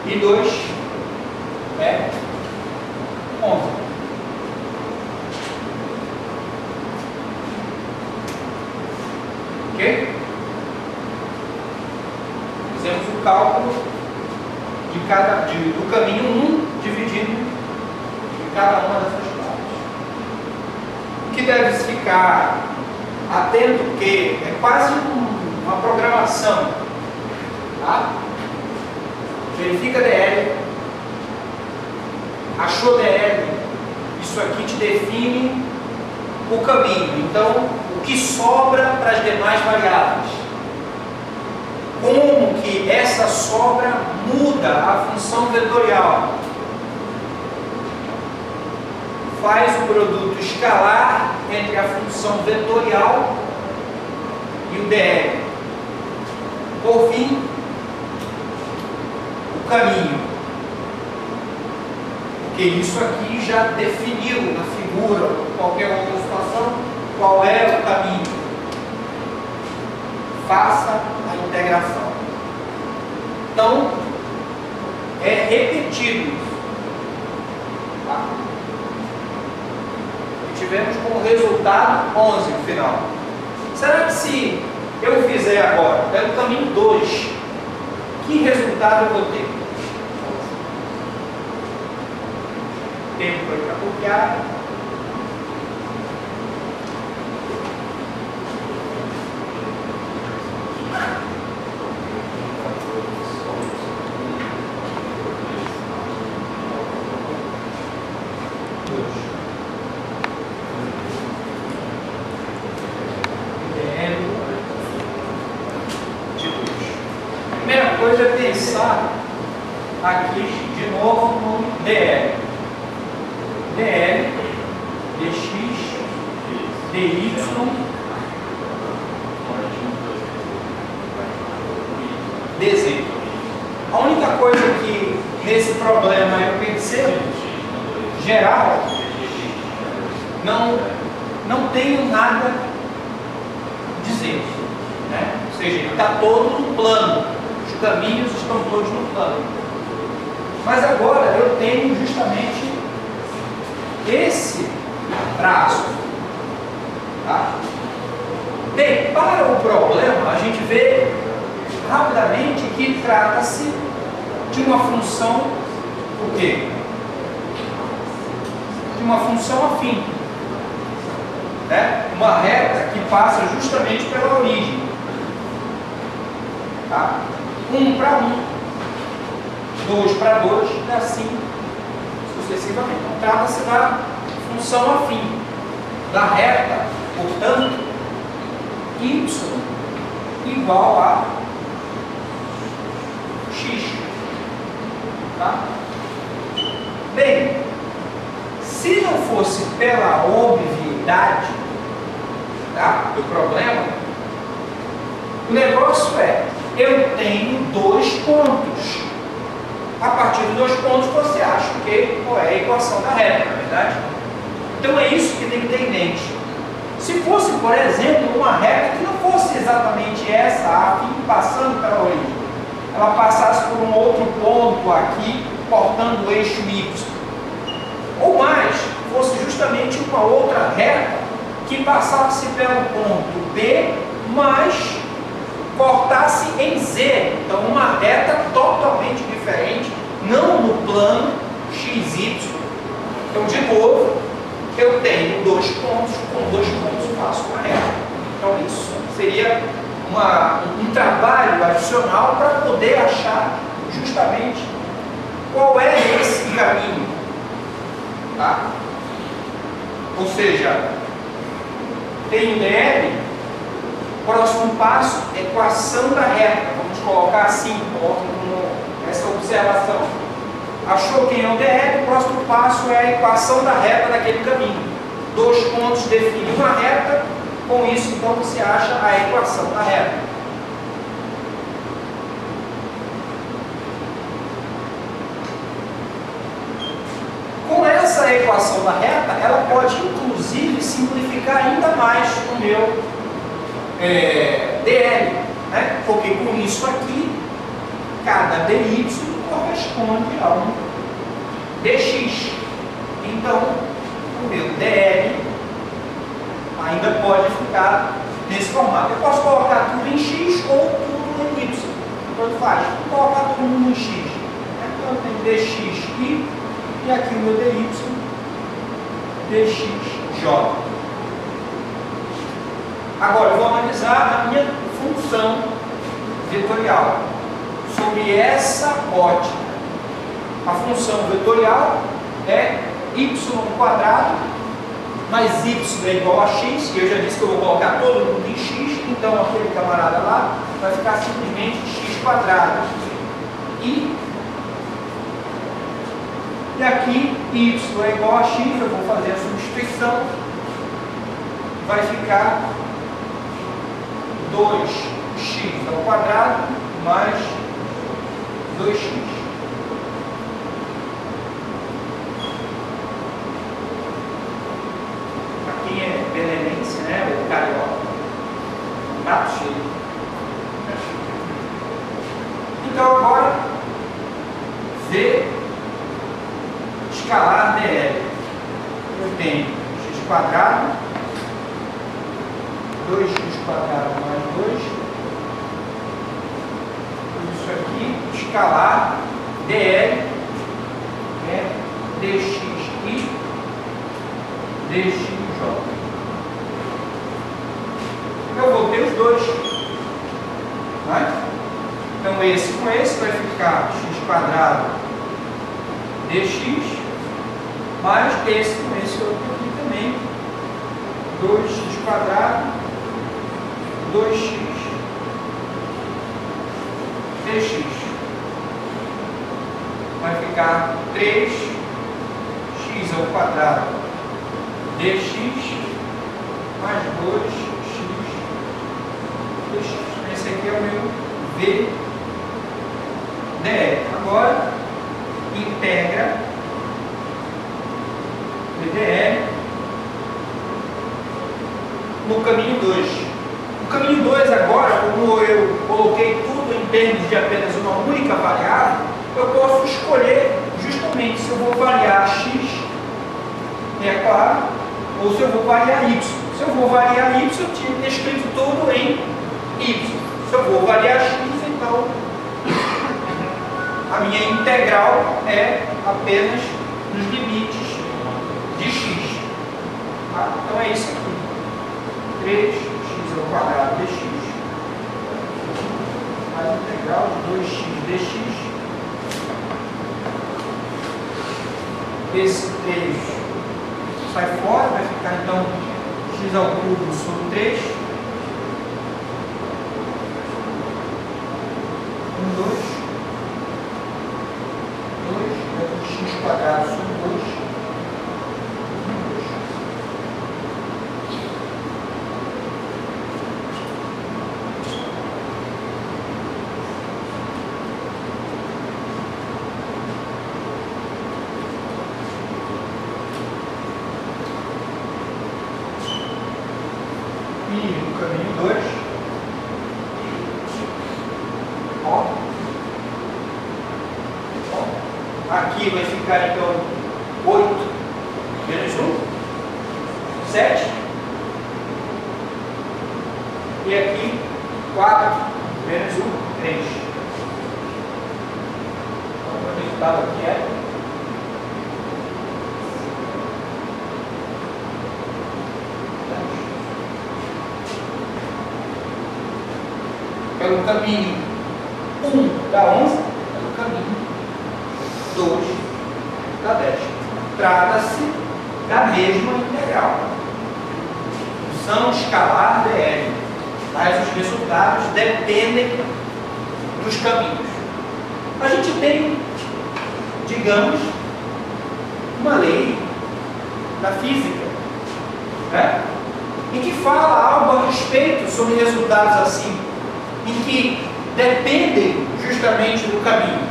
A: e 2 é 11. Ok? Fizemos o cálculo do caminho 1 dividido em cada uma dessas partes. O que deve ficar atento que é quase uma programação. Tá? Verifica DL. Achou DL, isso aqui te define o caminho. Então, o que sobra para as demais variáveis? Como que essa sobra muda a função vetorial? Faz o produto escalar entre a função vetorial e o DL. Por fim, o caminho. Porque isso aqui já definiu na figura ou qualquer outra situação qual é o caminho. Faça a integração. Então, é repetido. Tá? E tivemos como resultado 11 no final. Será que se eu fizer agora pelo caminho 2, que resultado eu vou ter? Tempo foi para copiar. Primeira coisa é pensar aqui de novo no DL. DL, DX, DY, DZ. A única coisa que nesse problema eu percebo, geral, não tenho nada a dizer. Né? Ou seja, ele está todo no plano. Os caminhos estão todos no plano. Mas agora eu tenho justamente esse traço. Tá? Bem, para o problema, a gente vê rapidamente que trata-se de uma função, o quê? De uma função afim. Né? Uma reta que passa justamente pela origem. Tá? 1 para 1, 2 para 2, e assim sucessivamente. Então, trata-se da função afim, da reta, portanto, y igual a x. Tá? Bem, se não fosse pela obviedade, tá, do problema, o negócio é: eu tenho 2 pontos. A partir de 2 pontos você acha que é a equação da reta, não é verdade? Então é isso que tem que ter em mente. Se fosse, por exemplo, uma reta que não fosse exatamente essa, a fim passando pela origem, ela passasse por um outro ponto aqui, cortando o eixo Y, ou mais, fosse justamente uma outra reta que passasse pelo ponto B, mas cortasse em Z, então uma reta totalmente diferente, não no plano XY. Então, de novo, eu tenho 2 pontos, com 2 pontos eu faço uma reta. Então, isso seria um trabalho adicional para poder achar justamente qual é esse caminho. Tá? Ou seja, tem o DL. Próximo passo, equação da reta. Vamos colocar assim, essa observação. Achou quem é o DL, o próximo passo é a equação da reta daquele caminho. 2 pontos definem uma reta, com isso então você acha a equação da reta. Com essa equação da reta, ela pode inclusive simplificar ainda mais o meu DL, né? Porque com isso aqui, cada DY corresponde a um DX. Então, o meu DL ainda pode ficar nesse formato. Eu posso colocar tudo em X ou tudo em Y. Tanto faz. Vou colocar tudo em X. Então, eu tenho DXY e aqui o meu DY, DXJ. Agora, eu vou analisar a minha função vetorial sobre essa ótica. A função vetorial é y² mais y é igual a x, que eu já disse que eu vou colocar todo mundo em x, então aquele camarada lá vai ficar simplesmente x². E aqui y é igual a x, eu vou fazer a substituição, vai ficar 2x² mais 2x. Para quem é belenense, né, ou carioca, prato cheio. Então agora, quadrado, 2x quadrado mais 2, isso aqui, escalar, dl, é dx e dxj. Eu vou ter os dois. Né? Então esse com esse vai ficar x quadrado dx, mais esse com esse outro aqui também, 2x quadrado 2x dx. Vai ficar 3x ao quadrado dx mais 2x dx. Esse aqui é o meu v dl. Agora, integra v dl no caminho 2. No caminho 2 agora, como eu coloquei tudo em termos de apenas uma única variável, eu posso escolher justamente se eu vou variar x, é claro, ou se eu vou variar y. Se eu vou variar y, eu tinha que ter escrito tudo em y. Se eu vou variar x, então a minha integral é apenas nos limites de x. Tá? Então é isso aqui. 3x ao quadrado dx mais a integral de 2x dx. Esse 3 sai fora, vai ficar então x ao cubo sobre 3. 2 x quadrado sobre 2. E no caminho 2, aqui vai ficar então 8 menos 1, 7. E aqui 4 menos 1, 3. Então o resultado aqui é pelo caminho 1 da 11, pelo caminho 2 da 10. Trata-se da mesma integral. Função escalar dl. Mas os resultados dependem dos caminhos. A gente tem, digamos, uma lei da física, né? Em que fala algo a respeito sobre resultados assim, em que dependem justamente do caminho.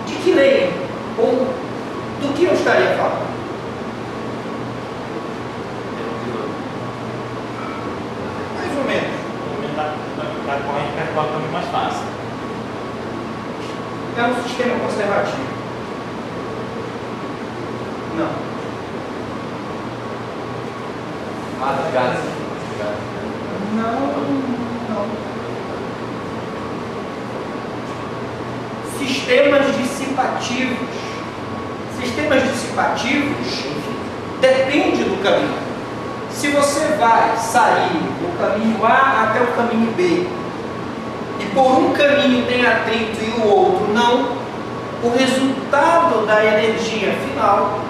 A: De que lei? Ou do que eu estaria falando? Mais ou menos.
B: Da corrente percorre o caminho mais fácil.
A: É um sistema conservativo. Não.
B: Dos gases.
A: Não. Sistemas dissipativos. Sistemas dissipativos depende do caminho. Se você vai sair do caminho A até o caminho B e por um caminho tem atrito e o outro não, o resultado da energia final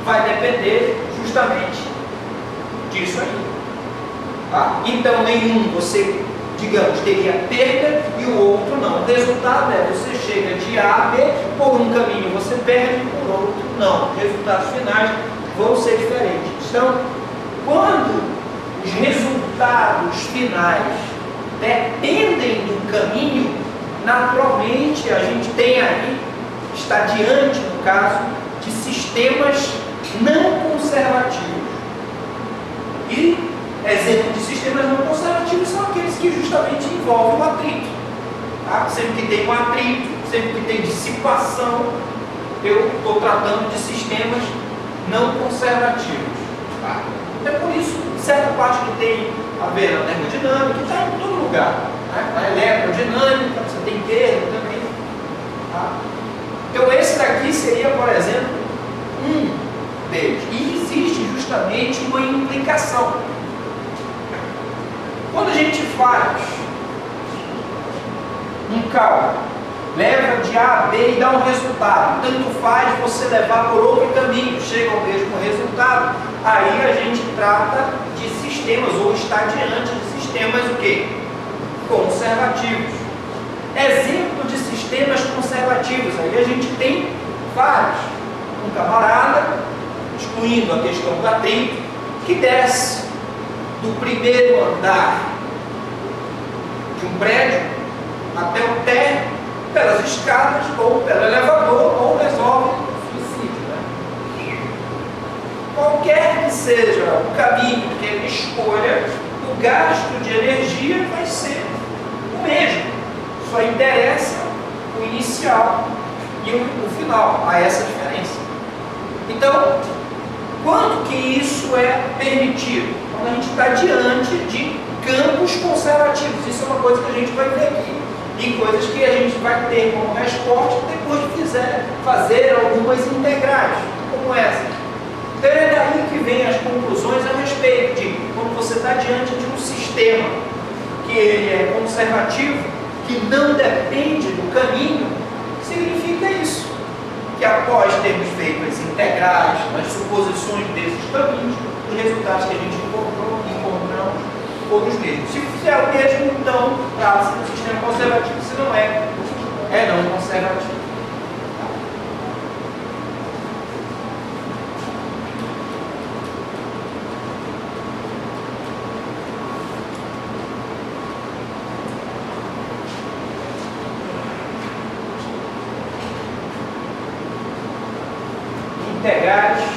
A: vai depender justamente disso aí. Tá? Então nenhum você, digamos, teria perda e o outro não. O resultado é você chega de A a B, por um caminho você perde, por outro não. Os resultados finais vão ser diferentes. Então, quando os resultados finais dependem do caminho, naturalmente a gente tem aí, está diante, no caso, de sistemas não conservativos. E exemplo de sistemas não conservativos são aqueles que justamente envolvem o atrito. Tá? Sempre que tem um atrito, sempre que tem dissipação, eu estou tratando de sistemas não conservativos. certa parte que tem a ver na termodinâmica, que está em todo lugar. Né? Na eletrodinâmica, você tem termo também. Tá? Então esse daqui seria, por exemplo, um deles. E existe justamente uma implicação. Quando a gente faz um cálculo, leva de A a B e dá um resultado, tanto faz você levar por outro caminho, chega ao mesmo resultado, aí a gente trata de sistemas, ou está diante de sistemas o quê? Conservativos. Exemplo de sistemas conservativos, aí a gente tem vários. Um camarada, excluindo a questão do atrito, que desce do primeiro andar de um prédio até o térreo, pelas escadas, ou pelo elevador, ou resolve suicídio. Né? Qualquer que seja o caminho que ele escolha, o gasto de energia vai ser o mesmo. Só interessa o inicial e o final. Há essa diferença. Então, quanto que isso é permitido? Quando a gente está diante de campos conservativos. Isso é uma coisa que a gente vai ver aqui. E coisas que a gente vai ter como resposta depois de fazer algumas integrais, como essa. Então é daí que vem as conclusões a respeito de quando você está diante de um sistema que ele é conservativo, que não depende do caminho, significa isso. Que após termos feito as integrais, as suposições desses caminhos, os resultados que a gente encontramos foram os mesmos. Se é o mesmo, então trata-se de um sistema conservativo. Se não é, é não conservativo. Integrais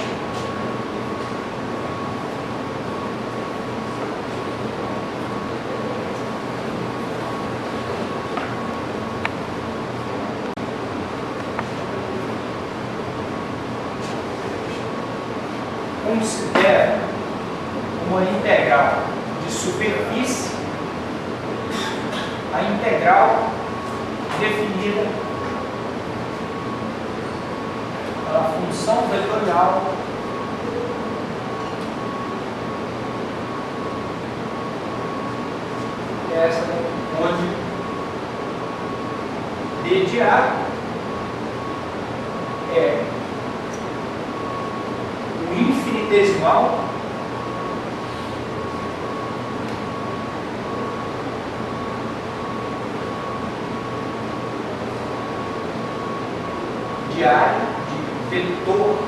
A: considera uma integral de superfície a integral definida pela função vetorial que é essa onde D de A é o infinitesimal de área, de vetor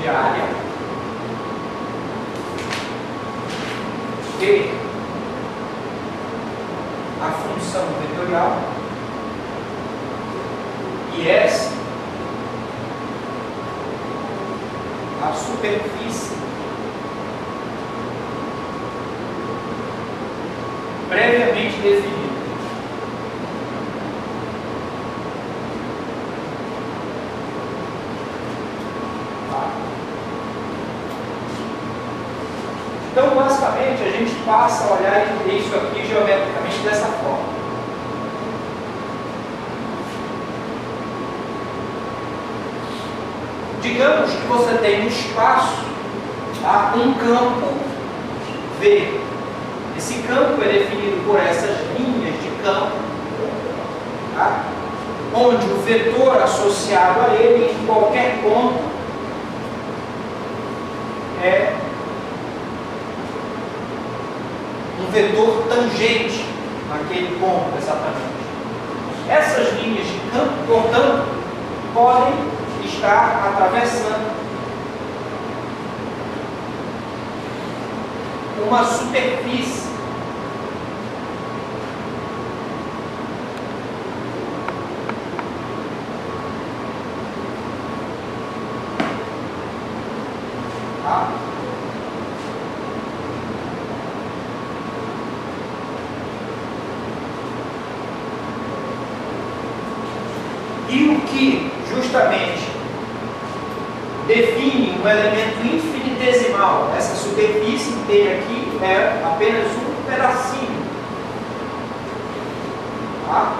A: de área que a função vetorial e S a superfície previamente definida. Então, basicamente, a gente passa a olhar isso aqui geometricamente dessa forma. Digamos que você tem um espaço, tá? Um campo V. Esse campo é definido por essas linhas de campo, tá? Onde o vetor associado a ele, em qualquer ponto, é um vetor tangente naquele ponto, exatamente. Essas linhas de campo, portanto, podem estar atravessando uma superfície tá? E o que justamente define um elemento infinitesimal infinitesimal. Essa superfície inteira aqui é apenas um pedacinho. Tá?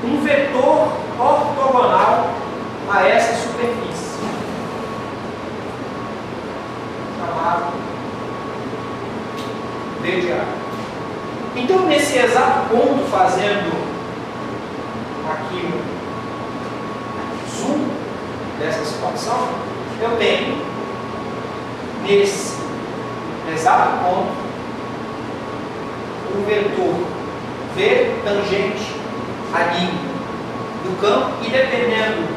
A: Um vetor ortogonal a essa superfície, chamado V de A. Então, nesse exato ponto, fazendo aqui um zoom dessa situação, eu tenho nesse exato ponto um vetor V tangente a linha do campo, e dependendo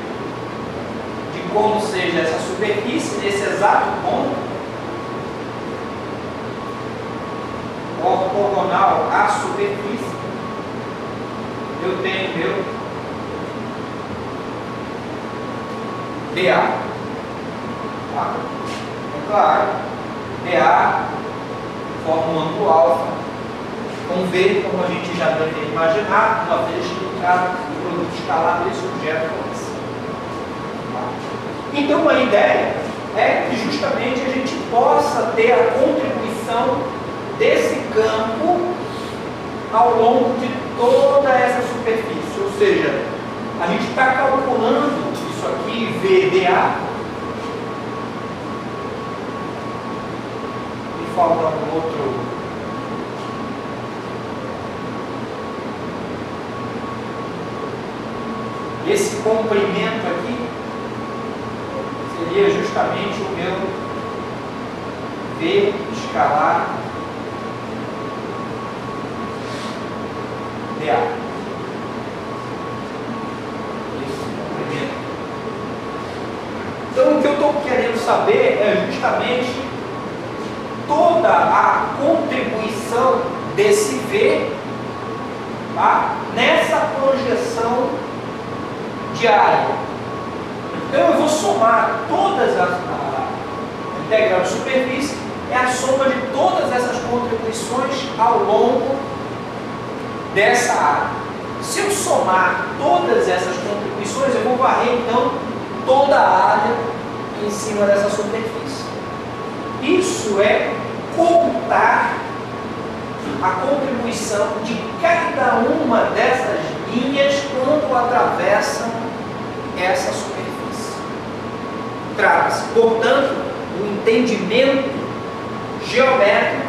A: de como seja essa superfície, nesse exato ponto, ortogonal à superfície, eu tenho meu DA. Tá? É claro, DA forma um ângulo alfa com V, como a gente já deve imaginar, uma vez explicado o produto escalar desse objeto com esse. Tá? Então a ideia é que justamente a gente possa ter a contribuição desse campo ao longo de toda essa superfície. Ou seja, a gente está calculando isso aqui, VDA. E falta um outro. Esse comprimento aqui seria justamente o meu V escalar DA. Esse comprimento. Então, o que eu estou querendo saber é justamente toda a contribuição desse V, tá, nessa projeção de área. Então eu vou somar todas a integral de superfície, é a soma de todas essas contribuições ao longo dessa área. Se eu somar todas essas contribuições, eu vou varrer então toda a área em cima dessa superfície. Isso é contar a contribuição de cada uma dessas linhas quando atravessam essa superfície. Trata-se, portanto, do entendimento geométrico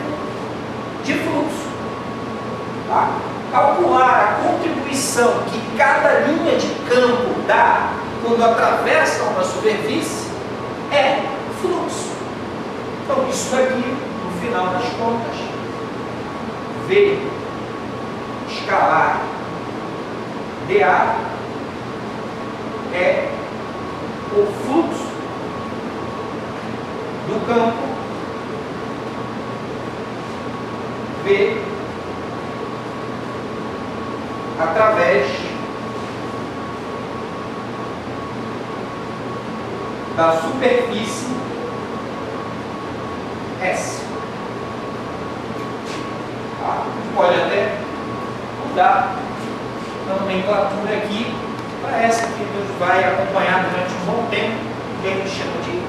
A: de fluxo. Tá? Calcular a contribuição que cada linha de campo dá quando atravessa uma superfície é fluxo. Então, isso aqui, no final das contas, V escalar DA é o fluxo do campo V através da superfície S. Tá? Pode até mudar a nomenclatura aqui para essa que nos vai acompanhar durante um bom tempo, que a gente chama de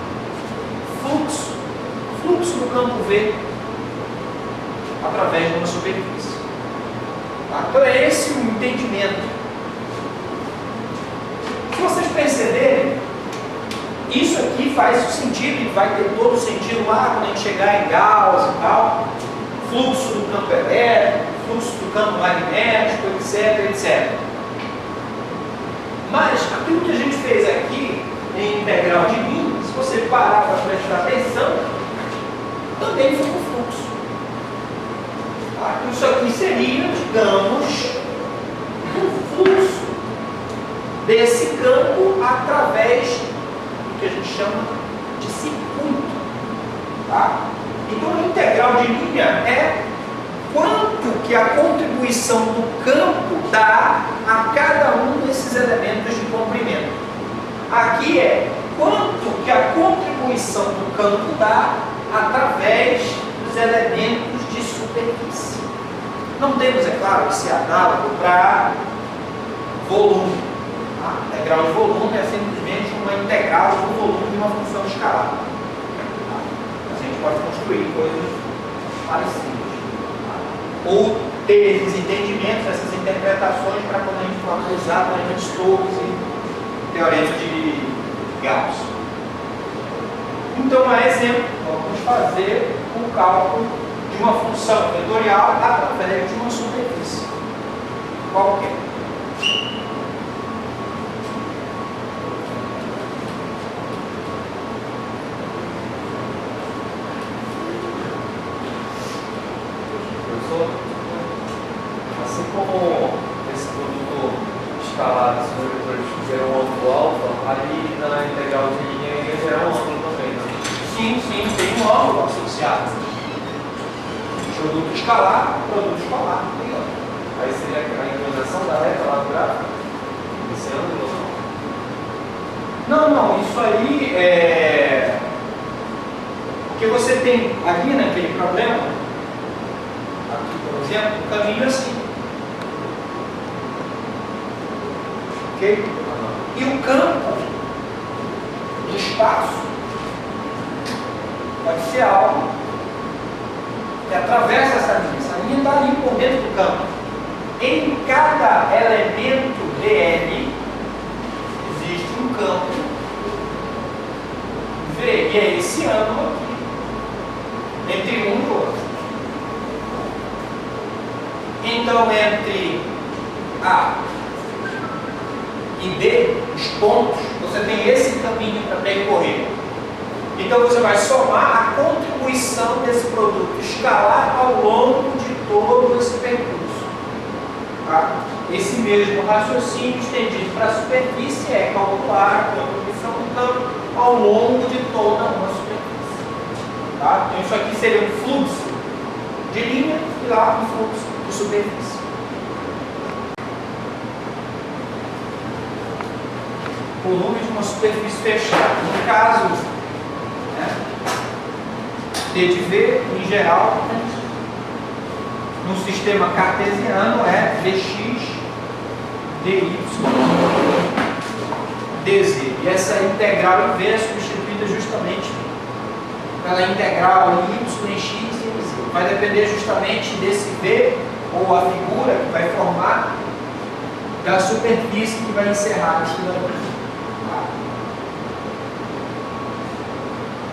A: fluxo do campo V através de uma superfície. Tá? Então é esse o entendimento. Se vocês perceberem, isso aqui faz sentido e vai ter todo o sentido lá quando a gente chegar em Gauss e tal, fluxo do campo elétrico, fluxo do campo magnético, etc, etc. Mas aquilo que a gente fez aqui em integral de linha, se você parar para prestar atenção, também foi um fluxo. Tá? Isso aqui seria, digamos, um fluxo desse campo através do que a gente chama de circuito. Tá? Então, a integral de linha é quanto que a contribuição do campo dá a cada um desses elementos de comprimento. Aqui é quanto que a contribuição do campo dá através dos elementos de superfície. Não temos, é claro, esse análogo para volume. A integral de volume é simplesmente uma integral do volume de uma função escalar. pode construir coisas parecidas. Ou ter esses entendimentos, essas interpretações para quando a gente for analisar teorema de Stokes e teorema de Gauss. Então, a exemplo, vamos fazer o cálculo de uma função vetorial através de uma superfície qualquer.
C: Assim como esse produto escalar dos vetores gera um ângulo alfa, ali na integral de linha ia gerar um ângulo também, né?
A: Sim, tem um ângulo associado. Produto escalar, tem ângulo.
C: Aí seria a inclinação da reta lá no gráfico? Esse ângulo
A: Não, isso aí é. Porque você tem ali naquele problema, aqui por exemplo, um caminho assim. Ok? E o campo de espaço pode ser algo que atravessa essa linha. Essa linha está ali por dentro do campo. Em cada elemento dl existe um campo V, e é esse ângulo aqui, entre um e outro. Então, entre A e B, os pontos, você tem esse caminho para percorrer. Então, você vai somar a contribuição desse produto escalar ao longo de todo esse percurso. Tá? Esse mesmo raciocínio estendido para a superfície é calcular a contribuição do campo ao longo de toda uma superfície. Tá? Então, isso aqui seria um fluxo de linha e lá um fluxo de superfície. Volume de uma superfície fechada. No caso, D de V, em geral, no sistema cartesiano é dx, dy, dz. E essa integral em V é substituída justamente pela integral em y, em x e em z. Vai depender justamente desse V, ou a figura que vai formar, da superfície que vai encerrar aquilo ali.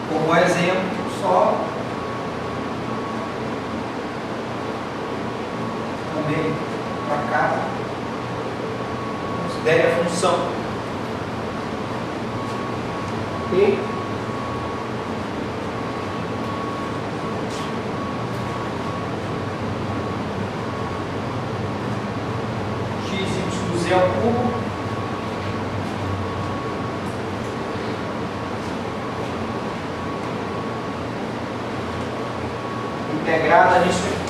A: Como exemplo, só também para cá, considere a função e x y z ao cubo integrada nisso aqui.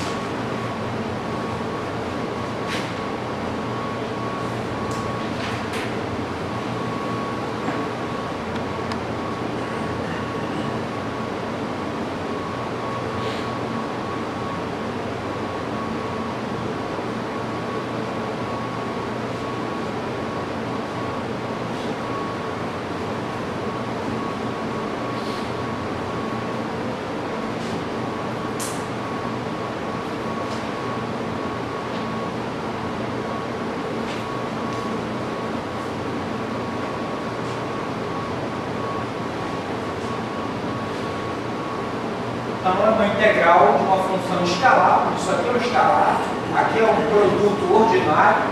A: Então é uma integral de uma função escalar, isso aqui é um escalar, aqui é um produto ordinário,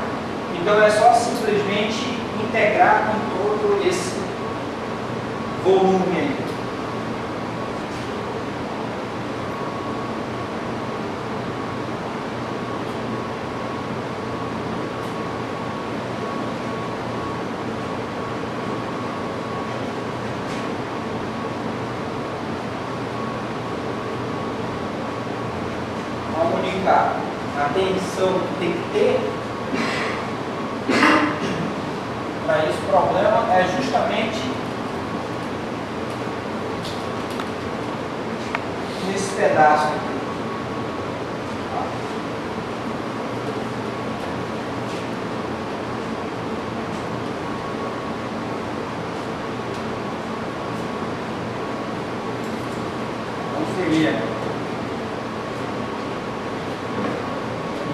A: então é só simplesmente integrar com todo esse volume aí. A tensão que tem que ter para esse problema é justamente nesse pedaço aqui. Vamos seria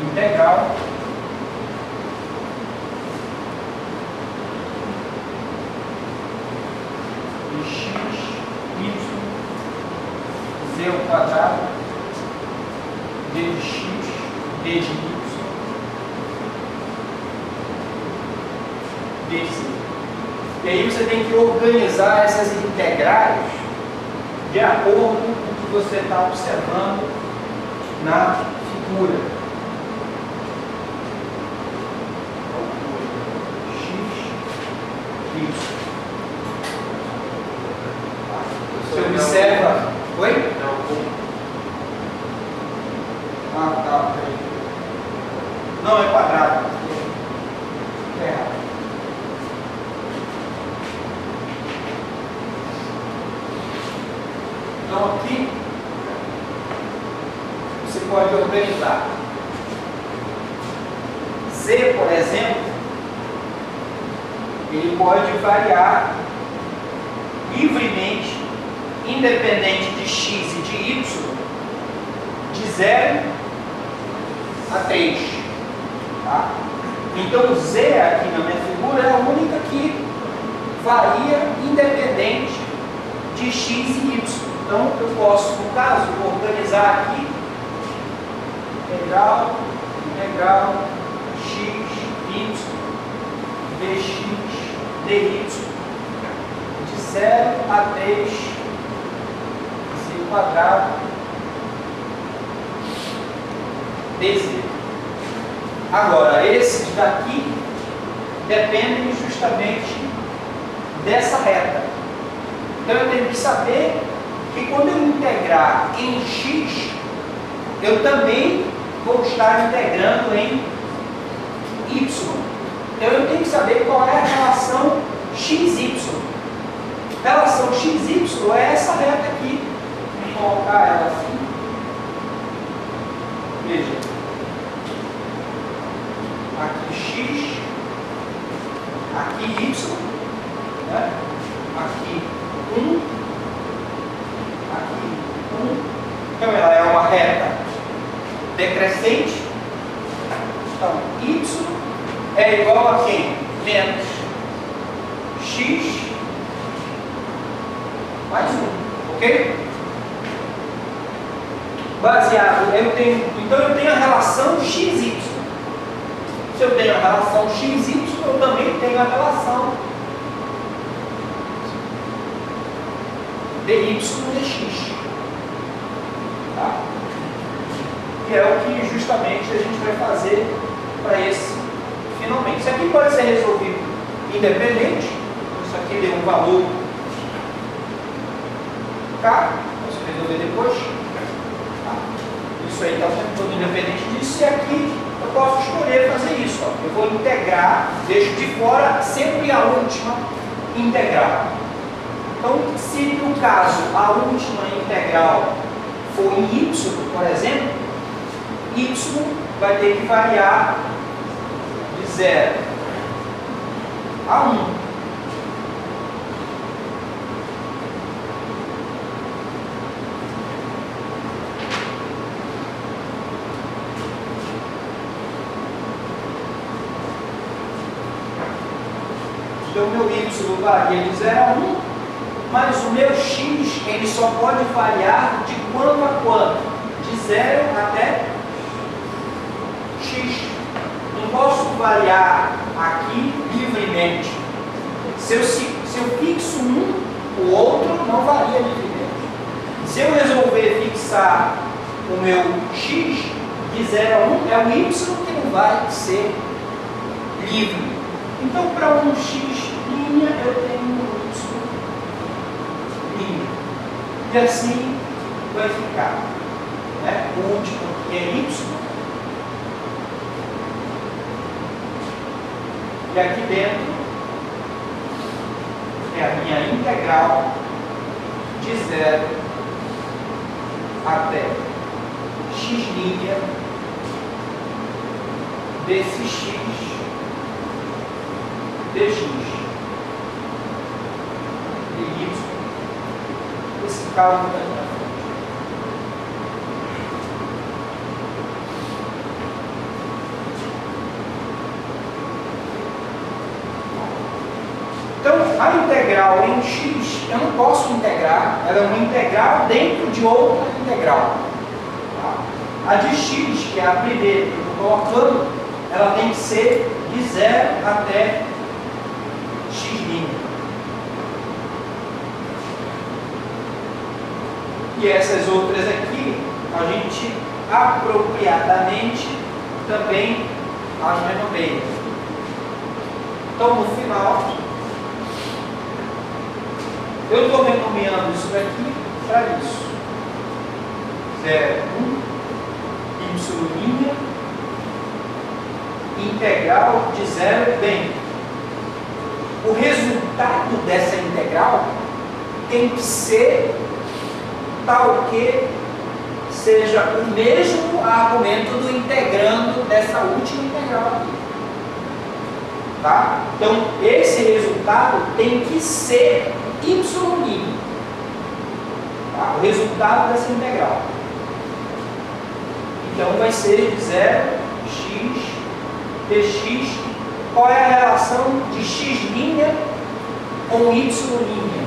A: integral de x, y, z ao quadrado, d de x, d de y, d de z. E aí você tem que organizar essas integrais de acordo com o que você está observando na figura. X, Y. Você observa. Oi? Ah, tá. Não, é quadrado. É errado. Então aqui você pode organizar. Z, por exemplo, ele pode variar livremente, independente de x e de y, de 0 a 3. Tá? Então o Z aqui na minha figura é a única que varia independente de x e y. Então, eu posso, no caso, organizar aqui integral, x, y, dx, dy, de 0 a 3, z quadrado, dz. Agora, esses daqui dependem justamente dessa reta. Então, eu tenho que saber que quando eu integrar em x, eu também vou estar integrando em y. Então eu tenho que saber qual é a relação xy. A relação xy é essa reta aqui. Vou colocar ela assim. Veja. Aqui x, aqui y, né? Aqui 1. Então ela é uma reta decrescente. Então y é igual a quem? Menos x mais 1, ok? Baseado, então eu tenho a relação xy. Se eu tenho a relação xy, eu também tenho a relação dy dx. Tá? Que é o que justamente a gente vai fazer para esse finalmente. Isso aqui pode ser resolvido independente. Isso aqui deu um valor K, posso resolver depois. Tá? Isso aí está sendo todo independente disso. E aqui eu posso escolher fazer isso. Ó. Eu vou integrar, deixo de fora sempre a última integral. Então, se no caso a última integral for em y, por exemplo, y vai ter que variar de 0 a 1. Então, o meu y varia de 0 a 1. Mas o meu x, ele só pode variar de quanto a quanto? De 0 até x. Não posso variar aqui livremente. Se eu fixo um, o outro não varia livremente. Se eu resolver fixar o meu x de 0 a 1, é o y que não vai ser livre. Então, para um x linha, eu tenho um y. E assim vai ficar, né? O último que é y, e aqui dentro é a minha integral de 0 até x' desse x dx de y. Esse cálculo está aqui na frente. integral em x, eu não posso integrar, ela é uma integral dentro de outra integral. Tá? A de x, que é a primeira que eu estou colocando, ela tem que ser de 0 até x'. E essas outras aqui, a gente apropriadamente também as renomeia. Então, no final, eu estou renomeando isso daqui para isso. 0, 1, y', integral de 0, bem. O resultado dessa integral tem que ser tal que seja o mesmo argumento do integrando dessa última integral aqui. Tá? Então, esse resultado tem que ser y'. Tá? O resultado dessa integral. Então, vai ser de 0, x, dx. Qual é a relação de x' com y'?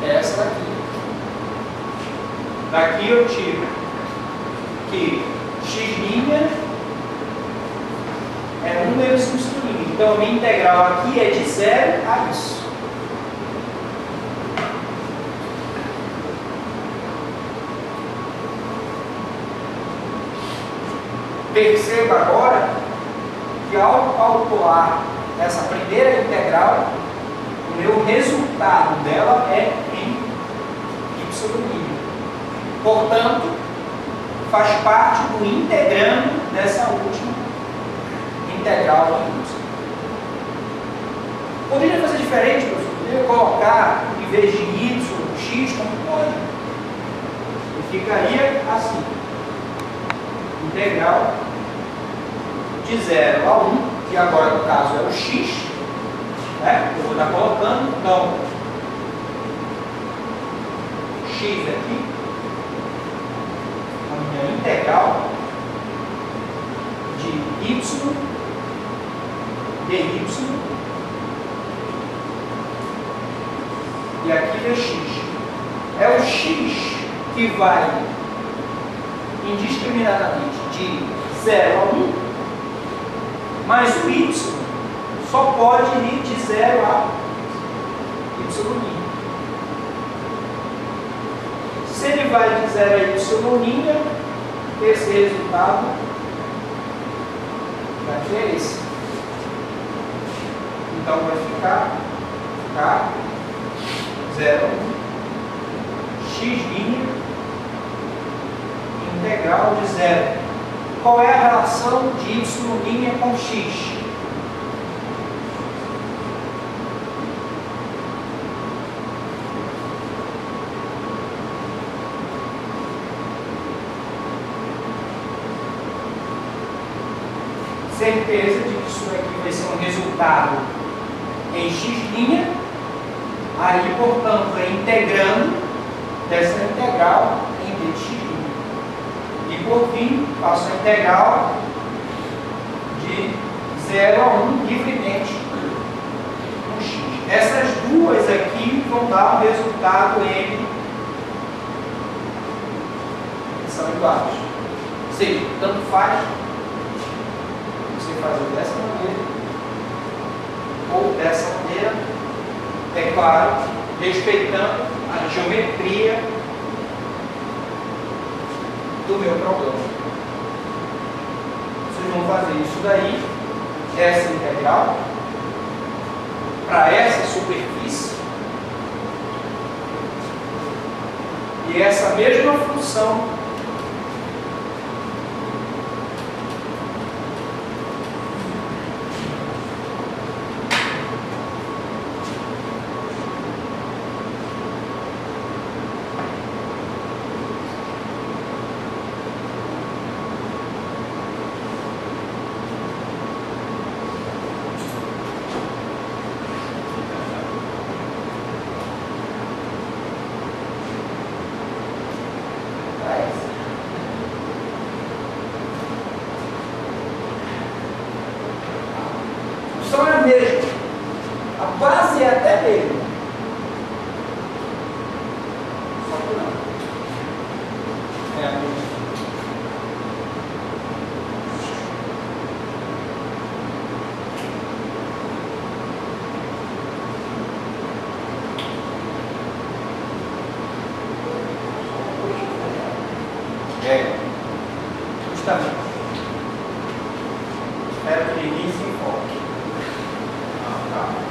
A: Essa daqui. Daqui eu tiro que x' é 1 menos y'. Então a minha integral aqui é de 0 a isso. Perceba agora que ao calcular essa primeira integral, o meu resultado dela é em y'. Portanto, faz parte do integrando dessa última integral em y. Poderia fazer diferente, professor? Poderia colocar, em vez de y, x, como pode. E ficaria assim. Integral de 0 a 1, que agora no caso é o x. Né? Eu vou estar colocando, então, x aqui, a minha integral de y dy, e aqui dx. É o x que vai indiscriminadamente de 0 a 1, mas o y só pode ir de 0 a y'. Se ele vai de 0 a y', esse resultado daqui é esse. Então vai ficar K 0 a 1 x' integral de 0. Qual é a relação de y' com x? Certeza de que isso aqui vai ser um resultado em x', aí, portanto, é integrando dessa integral em dx'. E, por fim, faço a integral de 0 a 1 livremente no x. Essas duas aqui vão dar o resultado n, que são iguais. Ou seja, tanto faz fazer dessa maneira ou dessa maneira, é claro, respeitando a geometria do meu problema. Vocês vão fazer isso daí, essa integral, para essa superfície, e essa mesma função ele. Só que não. É a minha. Justamente. Espero que ninguém se enfoque.
B: Não, calma.